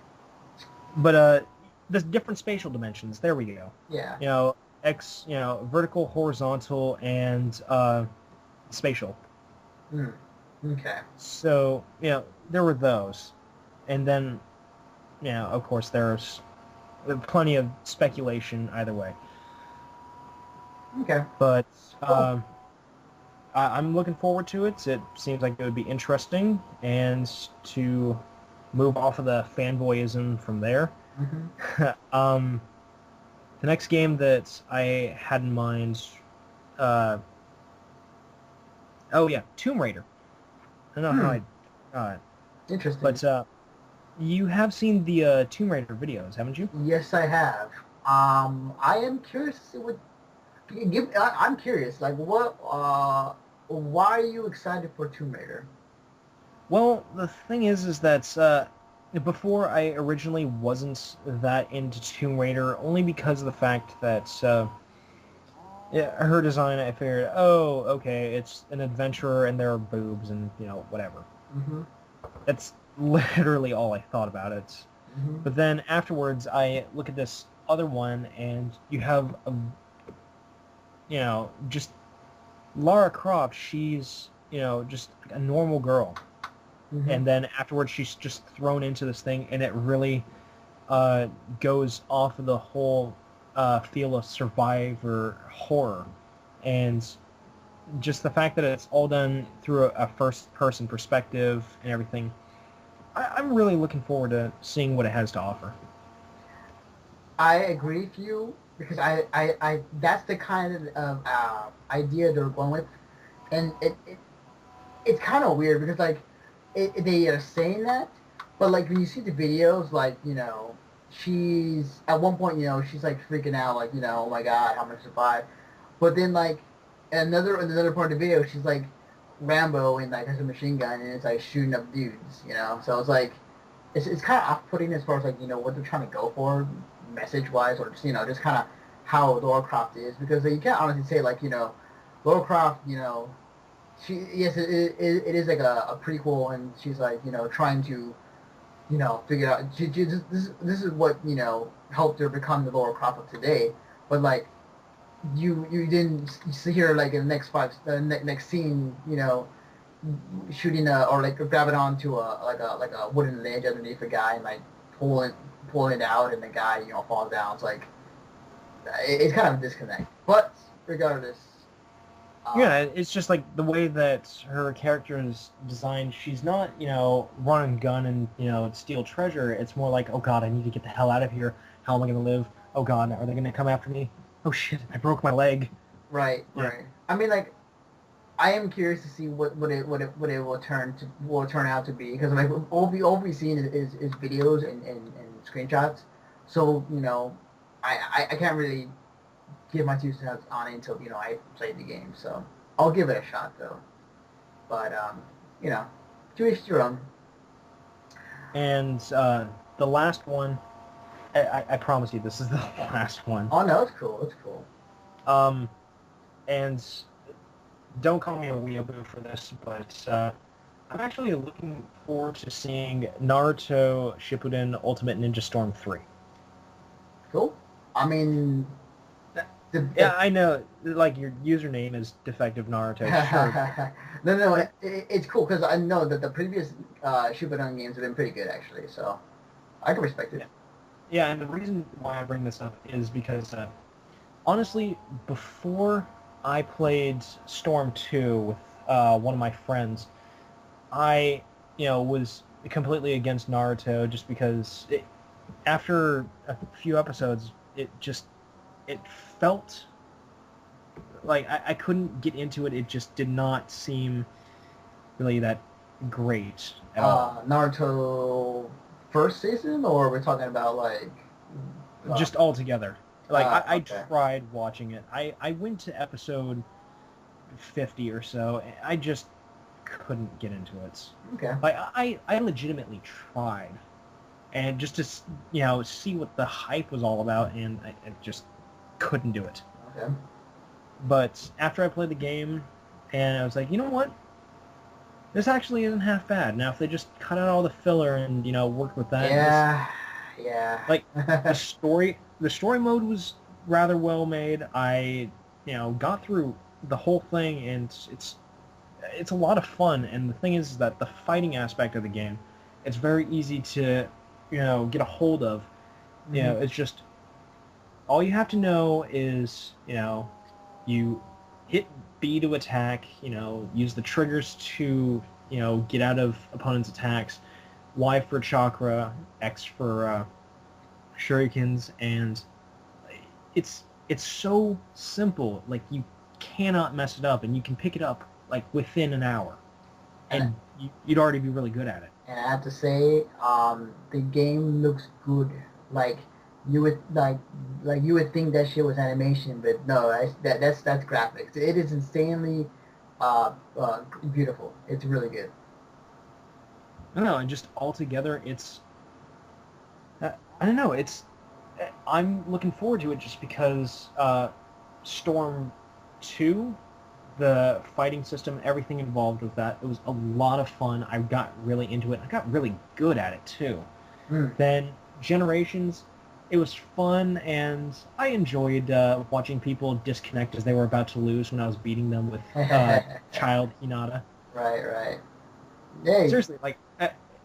But the different spatial dimensions. There we go. Yeah. X, vertical, horizontal, and spatial. Okay. So, there were those. And then, of course, there's plenty of speculation either way. Okay. But I'm looking forward to it. It seems like it would be interesting, and to move off of the fanboyism from there. Mm-hmm. The next game that I had in mind, Tomb Raider. I don't know how I... Interesting. But you have seen the Tomb Raider videos, haven't you? Yes, I have. I am curious to see what... I'm curious, like, why are you excited for Tomb Raider? Well, the thing is that before I originally wasn't that into Tomb Raider, only because of the fact that her design, I figured, oh, okay, it's an adventurer and there are boobs and, whatever. Mm-hmm. That's literally all I thought about it. Mm-hmm. But then afterwards, I look at this other one, and you have just Lara Croft, she's, just a normal girl. Mm-hmm. And then afterwards she's just thrown into this thing, and it really goes off of the whole feel of survivor horror. And just the fact that it's all done through a first-person perspective and everything, I'm really looking forward to seeing what it has to offer. I agree with you, because I that's the kind of idea they're going with, and it's kind of weird, because like they are saying that, but like when you see the videos, like she's at one point she's like freaking out, like oh my god, how much survive, but then like another part of the video, she's like Rambo and like has a machine gun and it's like shooting up dudes, so it's like it's kind of off-putting as far as like what they're trying to go for message-wise, or just just kind of how Lara Croft is, because you can't honestly say like Lara Croft, she, yes, it is like a prequel, and she's like trying to figure out this is what helped her become the Lara Croft of today, but like you didn't see her like in the next scene shooting or like grabbing onto a wooden ledge underneath a guy and like pulling it out, and the guy falls down. It's like it's kind of a disconnect, but regardless. Yeah, it's just like the way that her character is designed. She's not, run and gun and, steal treasure. It's more like, oh god, I need to get the hell out of here. How am I going to live? Oh god, are they going to come after me? Oh shit, I broke my leg. Right. I mean, like, I am curious to see what it will turn out to be, because like all we've seen is videos and screenshots. So I can't really give my 2 cents on it until I played the game. So I'll give it a shot though. But to each their own. And the last one, I promise you, this is the last one. Oh no, it's cool. It's cool. And don't call me a weeaboo for this, but I'm actually looking forward to seeing Naruto Shippuden Ultimate Ninja Storm 3. Cool. I mean, yeah, I know. Like, your username is Defective Naruto. Sure. No, it's cool, because I know that the previous Shippuden games have been pretty good, actually, so I can respect it. Yeah, and the reason why I bring this up is because, honestly, before I played Storm 2 with one of my friends, I, was completely against Naruto, just because after a few episodes, it felt like I couldn't get into it. It just did not seem really that great at all. Naruto first season, or we're talking about like just all together? Like I okay. tried watching it. I went to episode 50 or so, and I just couldn't get into it. Okay. Like I legitimately tried, and just to see what the hype was all about, and I just couldn't do it. Okay. But after I played the game, and I was like, you know what? This actually isn't half bad. Now, if they just cut out all the filler and work with that. Yeah. Like the story mode was rather well made. I got through the whole thing, and it's a lot of fun. And the thing is that the fighting aspect of the game, it's very easy to get a hold of. Mm-hmm. It's just all you have to know is you hit B to attack, use the triggers to get out of opponents' attacks, Y for chakra, X for shurikens, and it's so simple. Like, you cannot mess it up, and you can pick it up like within an hour, and you'd already be really good at it. And I have to say, the game looks good. Like, you would you would think that shit was animation, but no, that's graphics. It is insanely beautiful. It's really good. No, and just altogether, it's I don't know. I'm looking forward to it just because Storm 2, the fighting system, everything involved with that, it was a lot of fun. I got really into it. I got really good at it too. Then Generations, it was fun, and I enjoyed watching people disconnect as they were about to lose when I was beating them with Child Hinata. Right. Yay. Seriously, like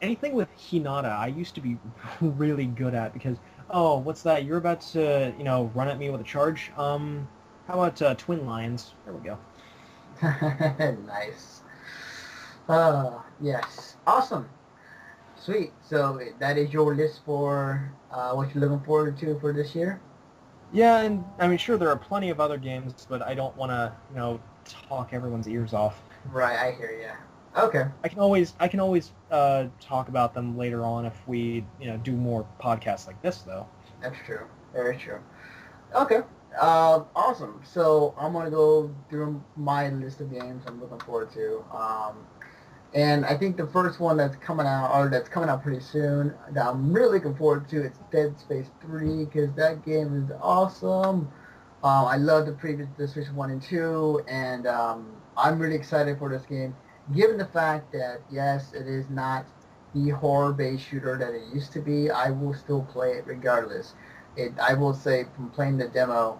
anything with Hinata, I used to be really good at because, oh, what's that? You're about to, run at me with a charge. How about Twin Lions? There we go. Nice. Yes. Awesome. Sweet. So that is your list for what you're looking forward to for this year? Yeah, and I mean, sure, there are plenty of other games, but I don't want to, talk everyone's ears off. Right, I hear you. Okay. I can always talk about them later on if we, do more podcasts like this, though. That's true. Very true. Okay. Awesome. So I'm gonna go through my list of games I'm looking forward to. And I think the first one that's coming out pretty soon that I'm really looking forward to, it's Dead Space 3 because that game is awesome. I love the previous Dead Space 1 and 2, and I'm really excited for this game, given the fact that, yes, it is not the horror-based shooter that it used to be. I will still play it regardless. I will say, from playing the demo,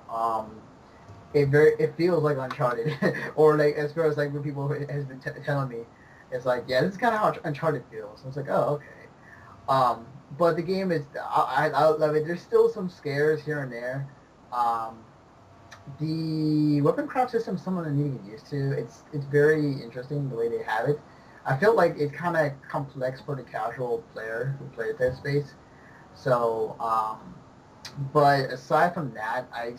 it feels like Uncharted, or like as far as like when people has been telling me. It's like, yeah, this is kind of how Uncharted feels. So it's like, oh, okay. But the game is, I love it. There's still some scares here and there. The weapon craft system is something I need to get used to. It's very interesting the way they have it. I feel like it's kind of complex for the casual player who plays Dead Space. So, but aside from that, I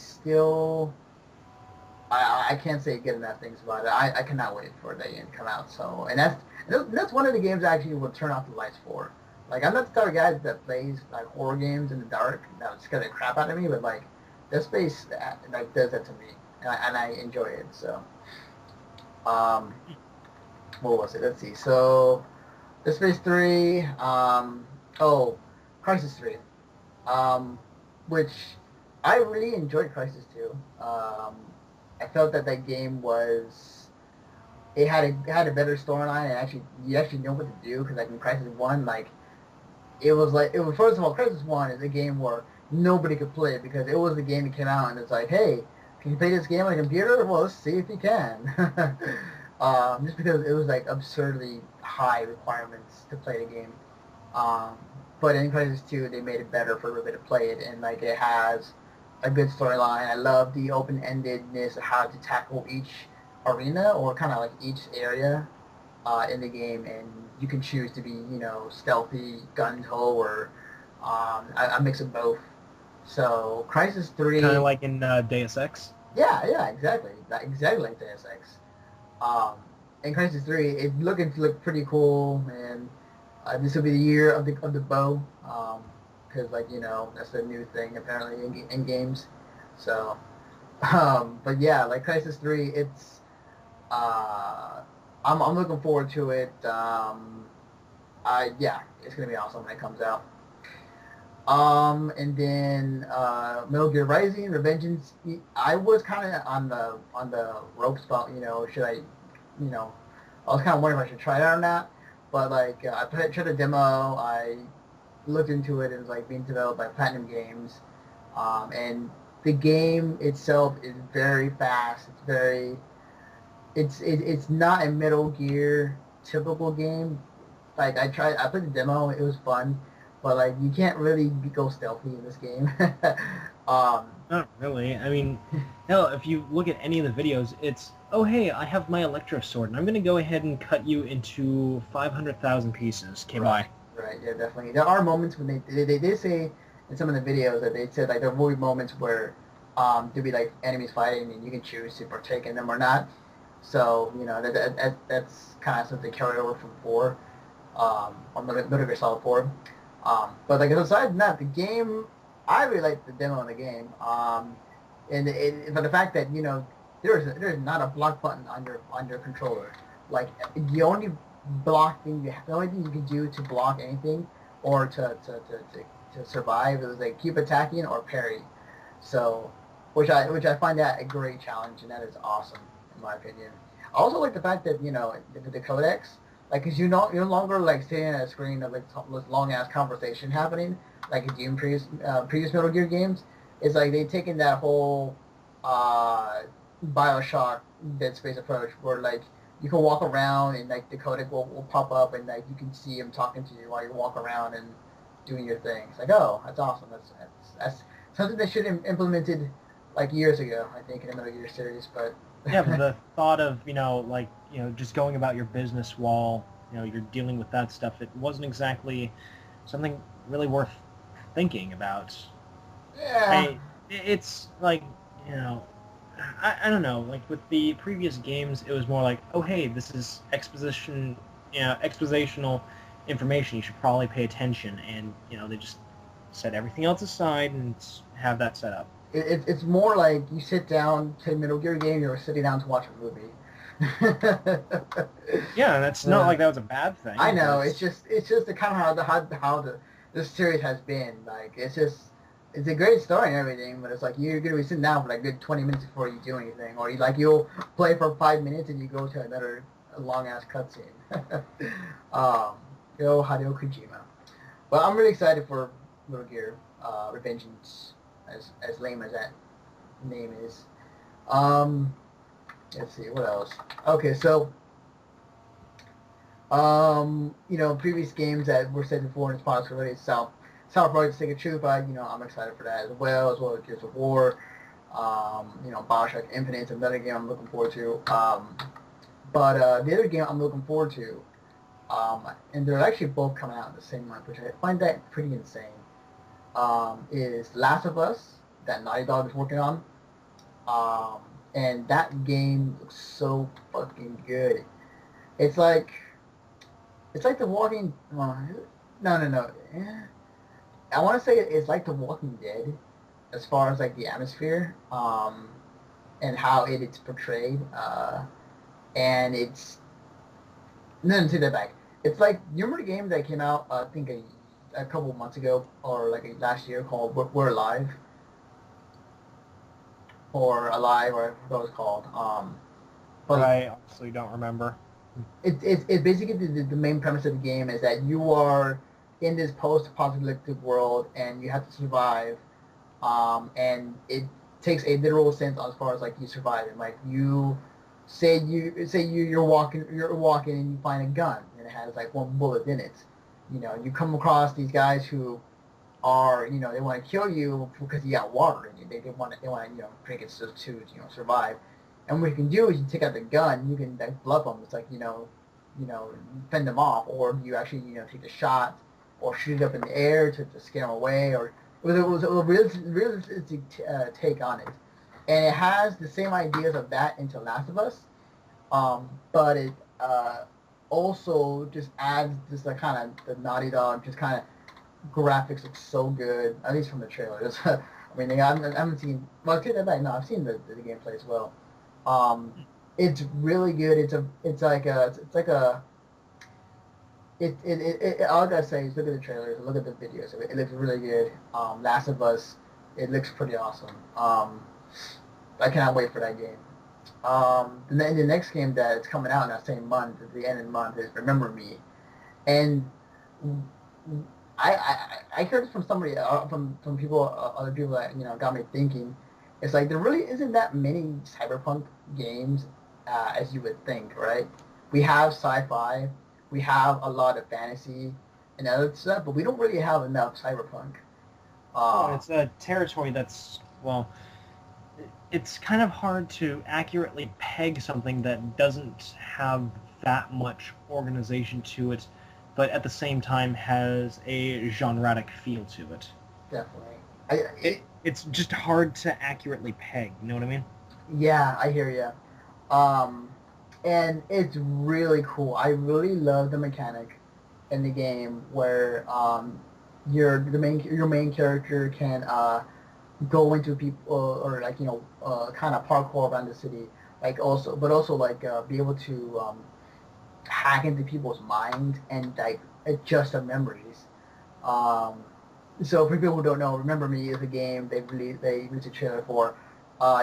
can't say good enough things about it. I cannot wait for the game to come out. So, and that's one of the games I actually would turn off the lights for. Like, I'm not the type of guy that plays like horror games in the dark. That would scare the crap out of me. But like, Dead Space like does that to me, and I enjoy it. So, what was it? Let's see. So, Dead Space 3. Crisis 3. Which I really enjoyed Crisis 2. I felt that game had a better storyline, and you actually know what to do, because like in Crisis 1, first of all, Crisis 1 is a game where nobody could play it because it was the game that came out and it's like, hey, can you play this game on a computer? Well, let's see if you can. Just because it was like absurdly high requirements to play the game. But in Crisis 2, they made it better for everybody to play it, and like it has a good storyline. I love the open-endedness of how to tackle each arena, or kind of like each area in the game, and you can choose to be, stealthy, gung-ho, or a mix of both. So Crisis 3... Kind of like in Deus Ex? Yeah, exactly. Exactly like Deus Ex. In Crisis 3, it's looking to look pretty cool, and this will be the year of the bow. Because that's the new thing apparently in games. So, but yeah, like Crisis 3, it's I'm looking forward to it. It's gonna be awesome when it comes out. And then Metal Gear Rising: Revengeance. I was kind of on the ropes about should I, I was kind of wondering if I should try it or not. But like I tried the demo. I looked into it. It was like being developed by Platinum Games, and the game itself is very fast. It's not a Metal Gear typical game. Like I played the demo. It was fun, but like you can't really go stealthy in this game. Not really. I mean, hell, if you look at any of the videos, it's, oh hey, I have my Electro Sword, and I'm going to go ahead and cut you into 500,000 pieces. Okay, bye. Right, yeah, definitely. There are moments when they did say in some of the videos that they said like there will be moments where there'll be like enemies fighting and you can choose to partake in them or not. So that's kind of something carried over from 4, on Metal Gear Solid 4. But like aside from that, the game, I really like the demo of the game. But the fact that there's not a block button on your controller. Like the only thing you can do to block anything or to survive is like keep attacking or parry. So, which I find that a great challenge, and that is awesome in my opinion. I also like the fact that the codecs, like, cause you're no longer like sitting at a screen of like this long ass conversation happening. like you do in previous Metal Gear games. It's like they've taken that whole Bioshock Dead Space approach where like you can walk around and like the codec will pop up and like you can see him talking to you while you walk around and doing your thing. It's like, oh, that's awesome. That's something they should have implemented like years ago, I think, in the Metal Gear series. But yeah, but the thought of just going about your business while you're dealing with that stuff, it wasn't exactly something really worth thinking about. Yeah. It's like I don't know. Like with the previous games, it was more like, oh hey, this is expositional information. You should probably pay attention, and they just set everything else aside and have that set up. It's more like you sit down to a Metal Gear game, you're sitting down to watch a movie. Yeah, that's not like that was a bad thing. I know. It's just the kind of how the series has been. Like it's a great story and everything, but it's like you're gonna be sitting down for like a good 20 minutes before you do anything, or you'll play for 5 minutes and you go to another long ass cutscene. Yo Hideo Kojima. But I'm really excited for Metal Gear Revengeance, as lame as that name is. Let's see, what else? Okay, so, previous games that were said before in this podcast already, South Park: The Stick of Truth, I'm excited for that as well as Gears of War, Bioshock Infinite is another game I'm looking forward to. But the other game I'm looking forward to, and they're actually both coming out in the same month, which I find that pretty insane, is Last of Us, that Naughty Dog is working on. And that game looks so fucking good. It's like The Walking... no. I want to say it's like The Walking Dead as far as like the atmosphere and how it's portrayed. And it's... No, take that back. It's like, you remember the game that came out, I think a couple of months ago, or like last year, called We're Alive? Or Alive, or what it was called. But I honestly don't remember. It basically the main premise of the game is that you are in this post-apocalyptic world and you have to survive, and it takes a literal sense as far as like you surviving. Like you're walking and you find a gun and it has like one bullet in it. You come across these guys who are, they want to kill you because you got water in you. They want to drink it to survive. And what you can do is you take out the gun, you can like bluff them. It's like, fend them off, or you actually, take a shot or shoot it up in the air to scare them away. Or it was a realistic take on it. And it has the same ideas of that into Last of Us, but it also just adds this like kind of the Naughty Dog just kind of graphics look so good, at least from the trailers. I mean, I haven't seen... Well, take that back. No, I've seen the gameplay as well. It's really good. All I gotta say is look at the trailers, look at the videos. It looks really good. Last of Us, it looks pretty awesome. I cannot wait for that game. The next game that's coming out in that same month, at the end of the month, is Remember Me. And I heard from somebody, from people, other people that got me thinking. It's like there really isn't that many cyberpunk games as you would think, right? We have sci-fi, we have a lot of fantasy and other stuff, but we don't really have enough cyberpunk. It's a territory that's it's kind of hard to accurately peg something that doesn't have that much organization to it, but at the same time has a genretic feel to it. Definitely. It's just hard to accurately peg, you know what I mean? Yeah, I hear you. And it's really cool. I really love the mechanic in the game where your main character can go into people or like kind of parkour around the city, but also be able to hack into people's minds and like adjust their memories. So for people who don't know, Remember Me is a game they released a trailer for.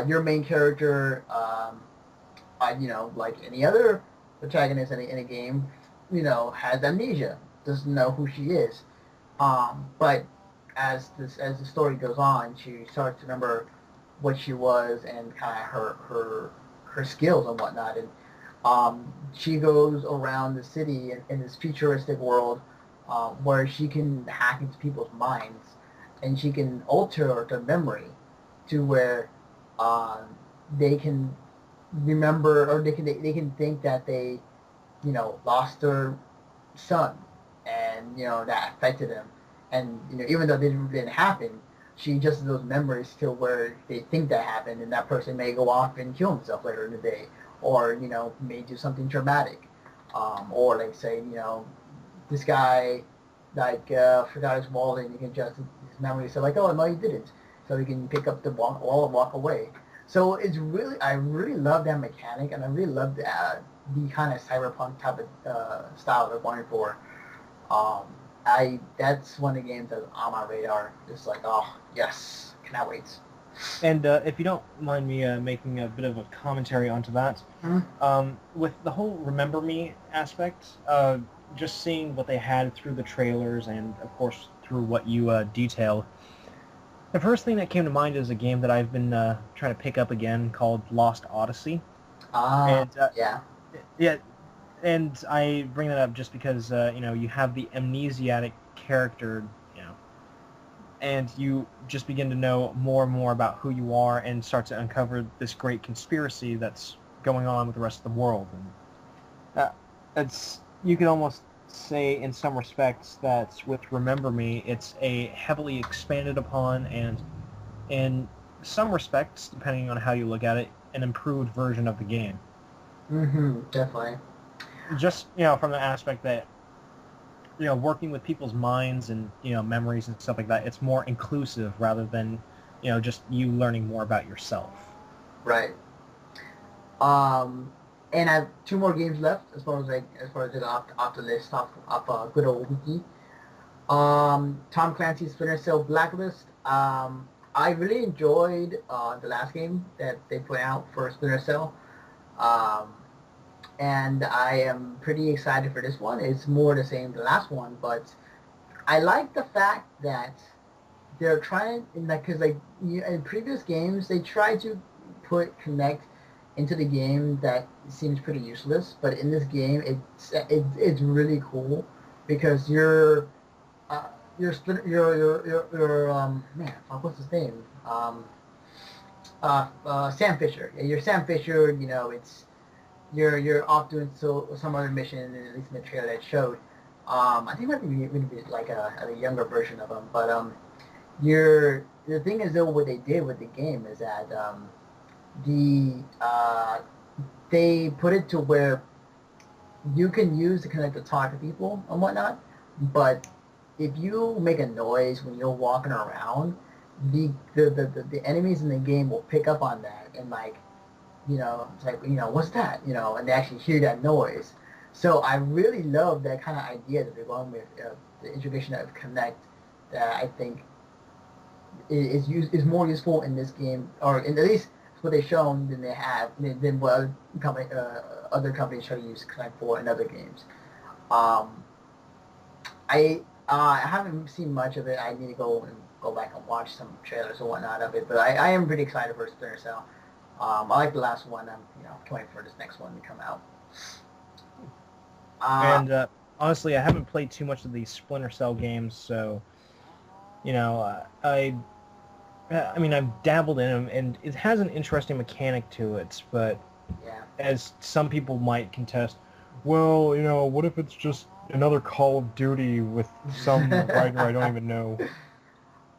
Your main character, like any other protagonist in a game, has amnesia, doesn't know who she is. But as the story goes on, she starts to remember what she was and kind of her skills and whatnot. And she goes around the city in this futuristic world where she can hack into people's minds and she can alter their memory to where they can remember or they can think that they lost their son and that affected them, and even though it didn't happen, she adjusts those memories to where they think that happened, and that person may go off and kill himself later in the day, or may do something dramatic, or like say this guy forgot his wallet, and you can adjust his memory, so like, oh no, he didn't, so he can pick up the wall and walk away. So I really love that mechanic, and I really love the kind of cyberpunk type of style they're going for. That's one of the games that's on my radar. Just like, oh yes, cannot wait. And if you don't mind me making a bit of a commentary onto that, with the whole Remember Me aspect, just seeing what they had through the trailers and, of course, through what you detailed, the first thing that came to mind is a game that I've been trying to pick up again called Lost Odyssey. Yeah, and I bring that up just because, you have the amnesiac character, and you just begin to know more and more about who you are and start to uncover this great conspiracy that's going on with the rest of the world. And you could almost say in some respects that with Remember Me, it's a heavily expanded upon and in some respects, depending on how you look at it, an improved version of the game. Definitely. Just, from the aspect that, working with people's minds and, memories and stuff like that, it's more inclusive rather than, just you learning more about yourself. Right. And I have 2 more games left as far as it off the list, off good old wiki. Tom Clancy's Splinter Cell Blacklist. I really enjoyed the last game that they put out for Splinter Cell. And I am pretty excited for this one. It's more the same the last one, but I like the fact that they're trying, because in previous games they tried to put Connect into the game that seems pretty useless, but in this game it's really cool because you're man, what's his name? Sam Fisher. Yeah, you're Sam Fisher. It's you're off doing some other mission, at least in the trailer that showed. I think it might be like a younger version of him, but the thing is though, what they did with the game is that they put it to where you can use the Connect to talk to people and whatnot, but if you make a noise when you're walking around, the enemies in the game will pick up on that and it's like, what's that? And they actually hear that noise. So I really love that kind of idea that they're going with, the integration of Connect, that I think is more useful in this game, or at least what they've shown than what other companies try to use Connect for in other games. I haven't seen much of it. I need to go back and watch some trailers and whatnot of it, but I am pretty excited for Splinter Cell. I like the last one. I'm waiting for this next one to come out. And honestly, I haven't played too much of these Splinter Cell games, so I mean, I've dabbled in them, and it has an interesting mechanic to it, but as some people might contest, well, what if it's just another Call of Duty with some writer I don't even know?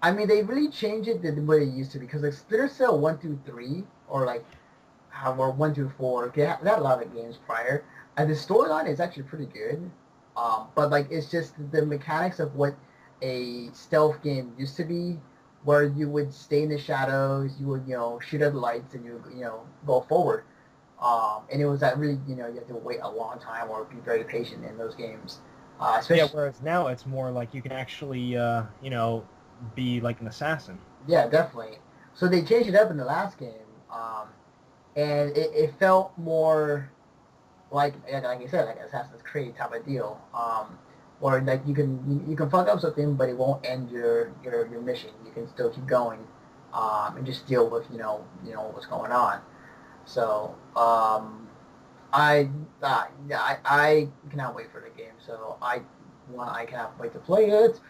I mean, they really changed it than what it used to be, because Splinter Cell 1 through 3, or 1 through 4, they had a lot of games prior, and the storyline is actually pretty good, but it's just the mechanics of what a stealth game used to be, where you would stay in the shadows, you would shoot at the lights, and you go forward, and it was that really you have to wait a long time or be very patient in those games. Whereas now it's more like you can actually be like an assassin. Yeah, definitely. So they changed it up in the last game, and it felt more like I said, like Assassin's Creed type of deal, or like you can fuck up something, but it won't end your mission. You can still keep going, and just deal with what's going on. So I cannot wait for the game. So I cannot wait to play it.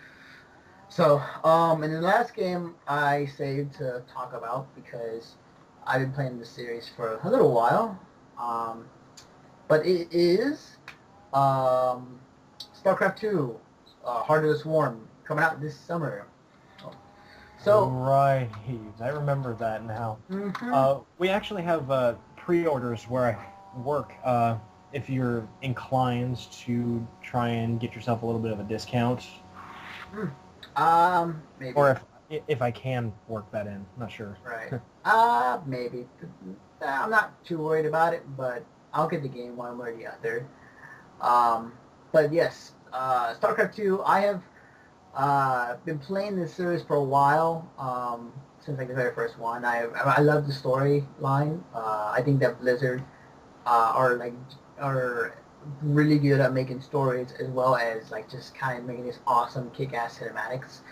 So in the last game I saved to talk about because I've been playing this series for a little while, but it is StarCraft 2, Heart of the Swarm, coming out this summer. So right, I remember that now. We actually have pre-orders where I work. If you're inclined to try and get yourself a little bit of a discount, maybe. Or if I can work that in, not sure. Right. Maybe. I'm not too worried about it, but I'll get the game one way or the other. But yes, StarCraft 2. I have been playing this series for a while, since like the very first one. I love the storyline. I think that Blizzard are really good at making stories as well as like just kind of making these awesome kick-ass cinematics.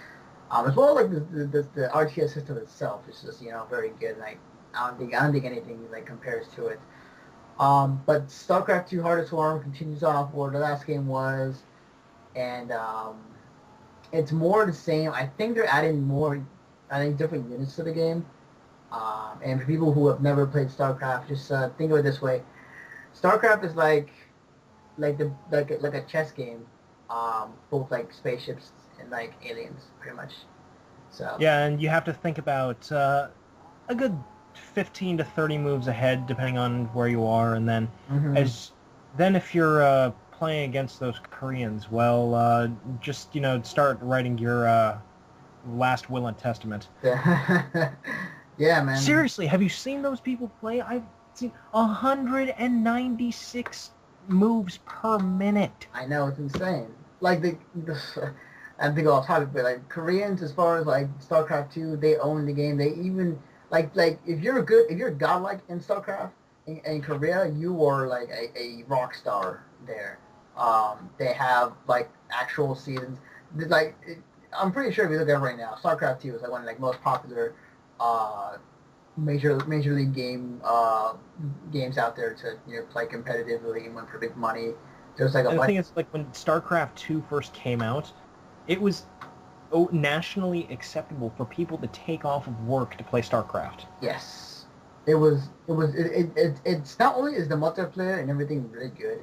As well like the RTS system itself is just very good. Like I don't think anything like compares to it. But StarCraft 2 Heart of Swarm continues off where the last game was, and it's more the same. I think they're adding different units to the game. And for people who have never played StarCraft, just think of it this way: StarCraft is like a chess game, both like spaceships and like aliens, pretty much. So yeah, and you have to think about a good 15 to 30 moves ahead, depending on where you are, and then if you're playing against those Koreans, well, just start writing your last will and testament. Yeah, man. Seriously, have you seen those people play? I've seen 196 moves per minute. I know, it's insane. Like I think off topic, but like Koreans, as far as like StarCraft 2, they own the game. They even like if you're godlike in StarCraft in Korea, you are like a rock star there. They have like actual seasons. I'm pretty sure if you look at it right now, StarCraft 2 is like one of the most popular major league games out there to play competitively and win for big money. There's like the thing is, like when StarCraft 2 first came out, it was nationally acceptable for people to take off of work to play StarCraft. Yes, it's not only is the multiplayer and everything really good,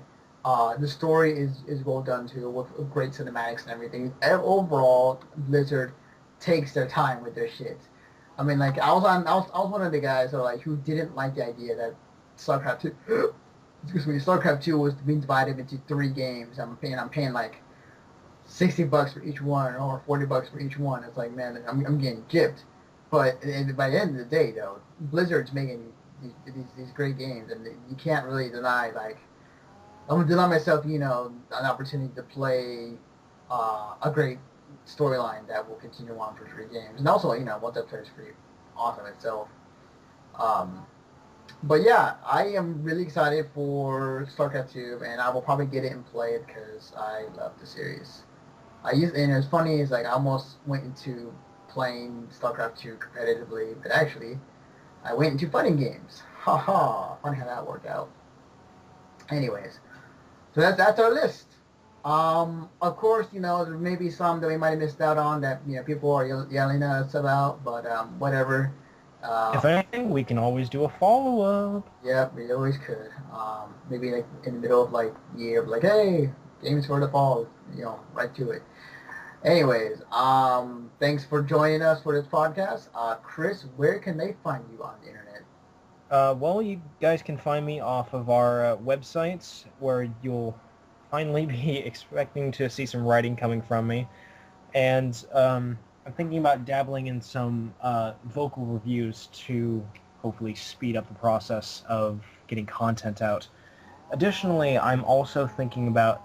the story is well done too, with great cinematics and everything. Overall, Blizzard takes their time with their shit. I mean, like I was one of the guys who didn't like the idea that StarCraft 2, StarCraft 2 was being divided into 3 games. I'm paying like $60 for each one or $40 for each one. It's like, man, I'm getting gypped. But by the end of the day, though, Blizzard's making these great games, and you can't really deny, like, I'm gonna deny myself, an opportunity to play a great storyline that will continue on for 3 games, and also, multiplayer is pretty awesome itself. But yeah, I am really excited for StarCraft 2, and I will probably get it and play it because I love the series. And it's funny, is like I almost went into playing StarCraft 2 competitively, but actually I went into fighting games. Haha, funny how that worked out. Anyways, so that's our list. Of course, there may be some that we might have missed out on that people are yelling at us about, but whatever. If anything, we can always do a follow-up. Yeah, we always could. Maybe like in the middle of like year, like, hey, games for the fall, right to it. Anyways, thanks for joining us for this podcast. Kris, where can they find you on the internet? Well, you guys can find me off of our websites, where you'll finally be expecting to see some writing coming from me. And I'm thinking about dabbling in some vocal reviews to hopefully speed up the process of getting content out. Additionally, I'm also thinking about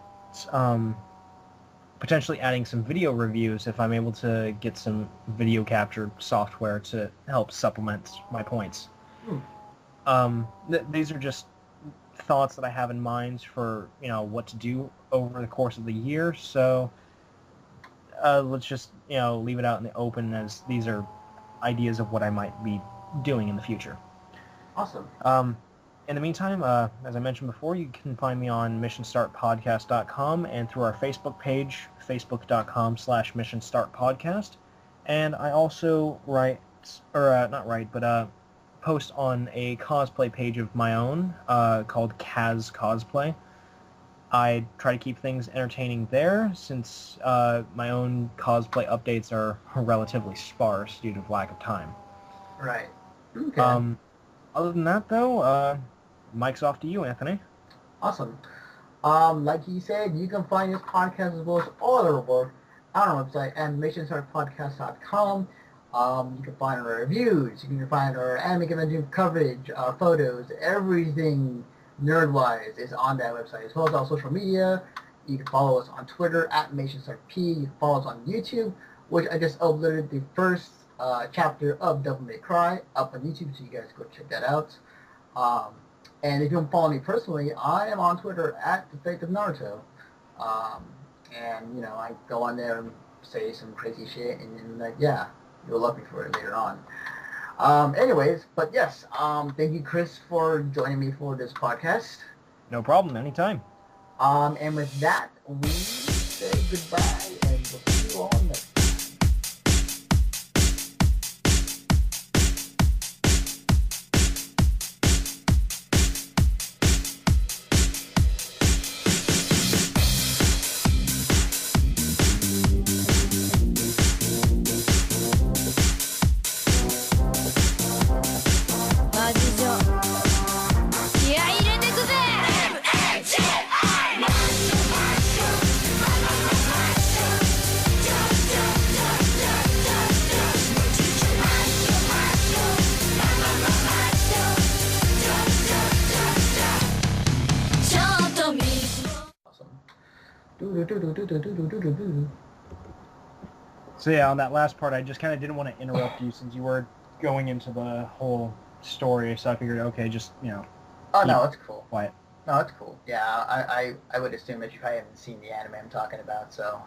potentially adding some video reviews if I'm able to get some video capture software to help supplement my points. These are just thoughts that I have in mind for, what to do over the course of the year. So let's just, leave it out in the open, as these are ideas of what I might be doing in the future. Awesome. In the meantime, as I mentioned before, you can find me on missionstartpodcast.com and through our Facebook page, facebook.com/missionstartpodcast. And I also post on a cosplay page of my own called Kaz Cosplay. I try to keep things entertaining there, since my own cosplay updates are relatively sparse due to lack of time. Right. Okay. Other than that, though, mic's off to you, Anthony. Awesome. Like he said, you can find this podcast as well as all other work on our website at missionstartpodcast.com. You can find our reviews, you can find our anime convention coverage, our photos, everything nerd-wise is on that website, as well as our social media. You can follow us on Twitter at missionstartp. You can follow us on YouTube, which I just uploaded the first chapter of Devil May Cry up on YouTube, so you guys go check that out. And if you don't follow me personally, I am on Twitter at the Fate of Naruto. And, I go on there and say some crazy shit, and yeah, you'll love me for it later on. Anyways, but yes, thank you, Kris, for joining me for this podcast. No problem, anytime. And with that, we say goodbye, and we'll see you all next time. So yeah, on that last part, I just kind of didn't want to interrupt you, since you were going into the whole story, so I figured, okay, just, Oh, no, it's cool. Quiet. No, it's cool. Yeah, I would assume that you probably haven't seen the anime I'm talking about, so...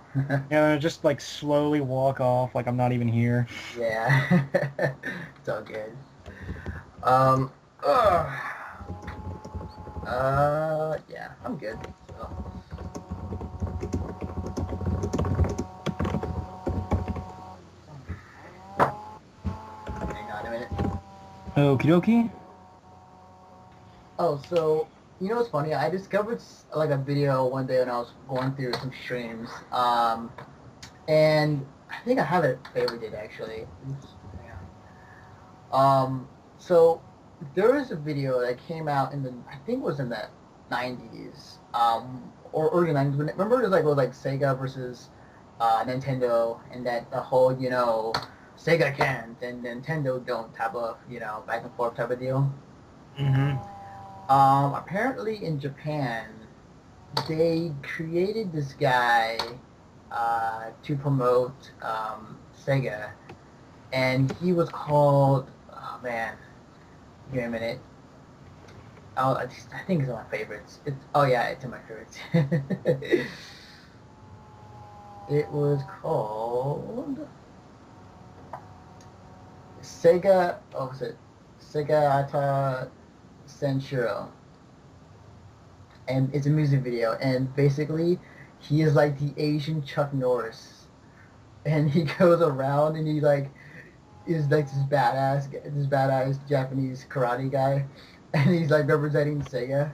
Just, slowly walk off like I'm not even here. Yeah. It's all good. Yeah, I'm good. So. Hang on a minute. Okie dokie. Oh, so, what's funny? I discovered, a video one day when I was going through some streams, and I think I have it favorited, actually. Oops. So, there is a video that came out I think it was in the 90s, or early 90s. Remember it was Sega versus Nintendo, and that the whole, Sega can't and Nintendo don't type of, back and forth type of deal? Mm-hmm. Apparently in Japan, they created this guy to promote Sega, and he was called, oh man, give me a minute. I think it's one of my favorites. It's in my favorites. It was called Sega. Oh, was it Sega Ata Senshiro? And it's a music video, and basically, he is like the Asian Chuck Norris, and he goes around and he is this badass Japanese karate guy, and he's representing Sega.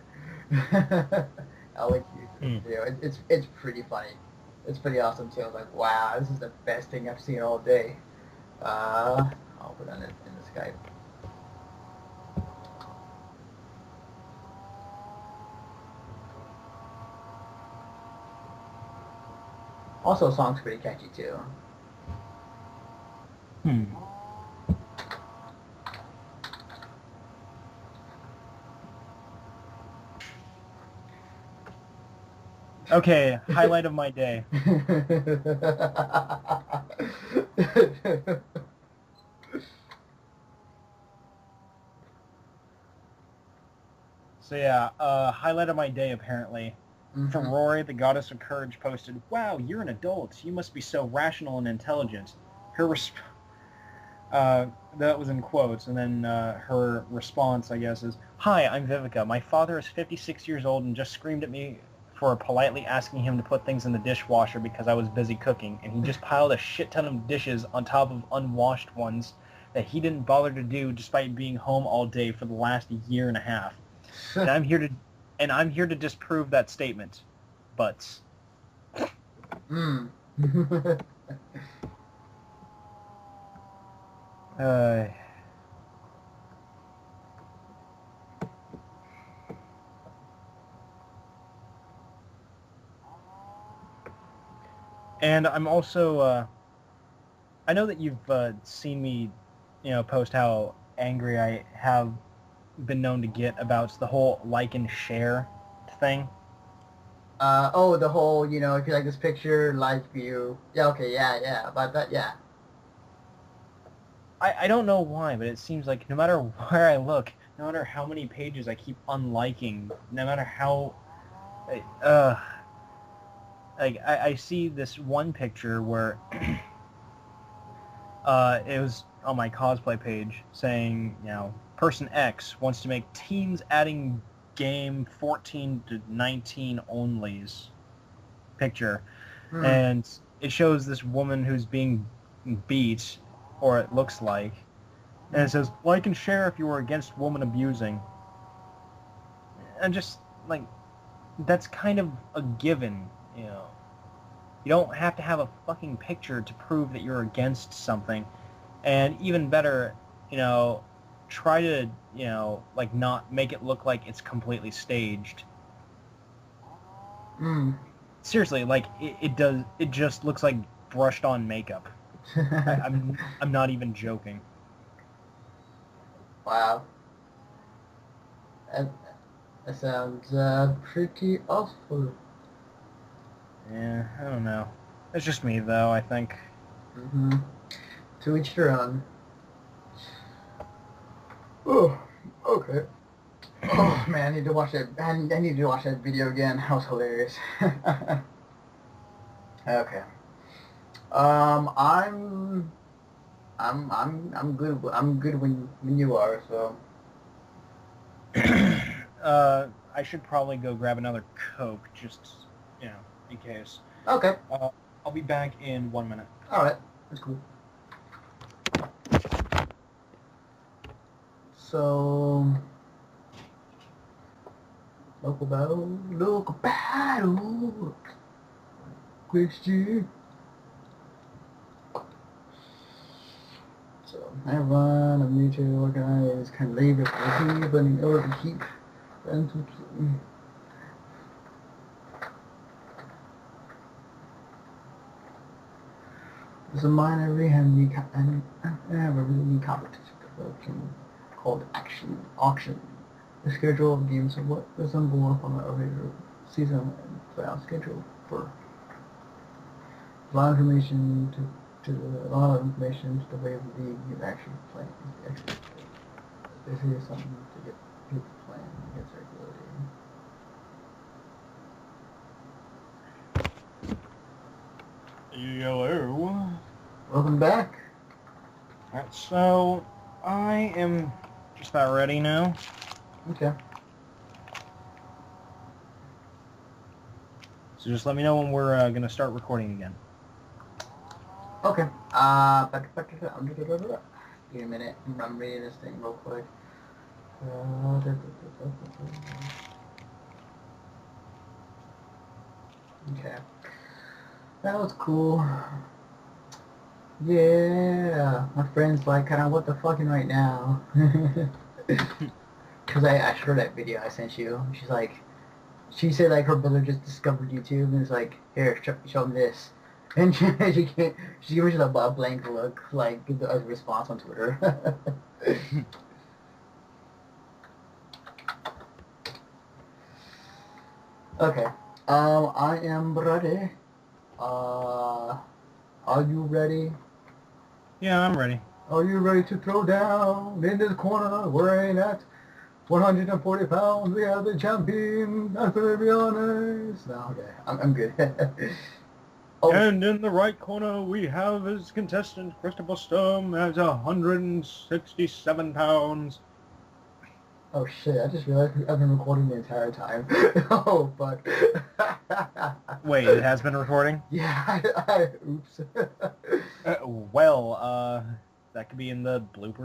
I like the video. It's pretty funny. It's pretty awesome too. I was like, wow, this is the best thing I've seen all day. I'll put on it in the Skype. Also, the song's pretty catchy too. Okay, highlight of my day. So yeah, highlight of my day apparently. From Rory, the goddess of courage, posted, "Wow, you're an adult. You must be so rational and intelligent." Her that was in quotes, and then her response, I guess, is, "Hi, I'm Vivica. My father is 56 years old and just screamed at me for politely asking him to put things in the dishwasher because I was busy cooking, and he just piled a shit ton of dishes on top of unwashed ones that he didn't bother to do despite being home all day for the last year and a half. And I'm here to disprove that statement. But and I'm also I know that you've seen me, post how angry I have been known to get about the whole like and share thing. The whole, if you like this picture, like view. Yeah, okay, yeah, about that, yeah. I don't know why, but it seems like no matter where I look, no matter how many pages I keep unliking, no matter how, I see this one picture where it was on my cosplay page saying, person X wants to make teens adding game 14 to 19 onlys picture. And it shows this woman who's being beat, or it looks like, and it says, like and share if you are against woman abusing. And just, like, that's kind of a given, You don't have to have a fucking picture to prove that you're against something. And even better, try to, not make it look like it's completely staged. Seriously, like, it just looks like brushed on makeup. I'm not even joking. Wow. That sounds pretty awful. Yeah, I don't know. It's just me, though, I think. To each their own. Oh, okay. Oh man, I need to watch that. I need to watch that video again. That was hilarious. Okay. I'm good. I'm good when you are. So. I should probably go grab another Coke, just in case. Okay. I'll be back in 1 minute. All right. That's cool. So, local battle, question. So, I run, I'm new to organize, kind of labor for the but in order to keep friends with you. There's a minor rehab and I have a really neat competition called Auction. The schedule of games somewhat resemble upon a regular season and playoff schedule for a lot of information to the way of the league is actually playing. Basically, it's something to get people playing against regularity. Hello. Welcome back. Alright, so I am just about ready now. Okay. So just let me know when we're going to start recording again. Okay. Give me a minute. I'm reading this thing real quick. Okay. That was cool. Yeah. My friend's like, kind of what the fucking right now. Because I showed that video I sent you. She said like her brother just discovered YouTube and it's like, here, show him this. And she gave me just a blank look, like as a response on Twitter. Okay. I am ready. Are you ready? Yeah, I'm ready. Are you ready to throw down in this corner where I ain't at? 140 pounds, we have the champion, Anthony Bionis. No, okay, I'm good. Oh, And in the right corner, we have his contestant, Christopher Sturm, at 167 pounds. oh shit, I just realized I've been recording the entire time. Oh, fuck. Wait, it has been recording? Yeah, oops. Well, that could be in the blooper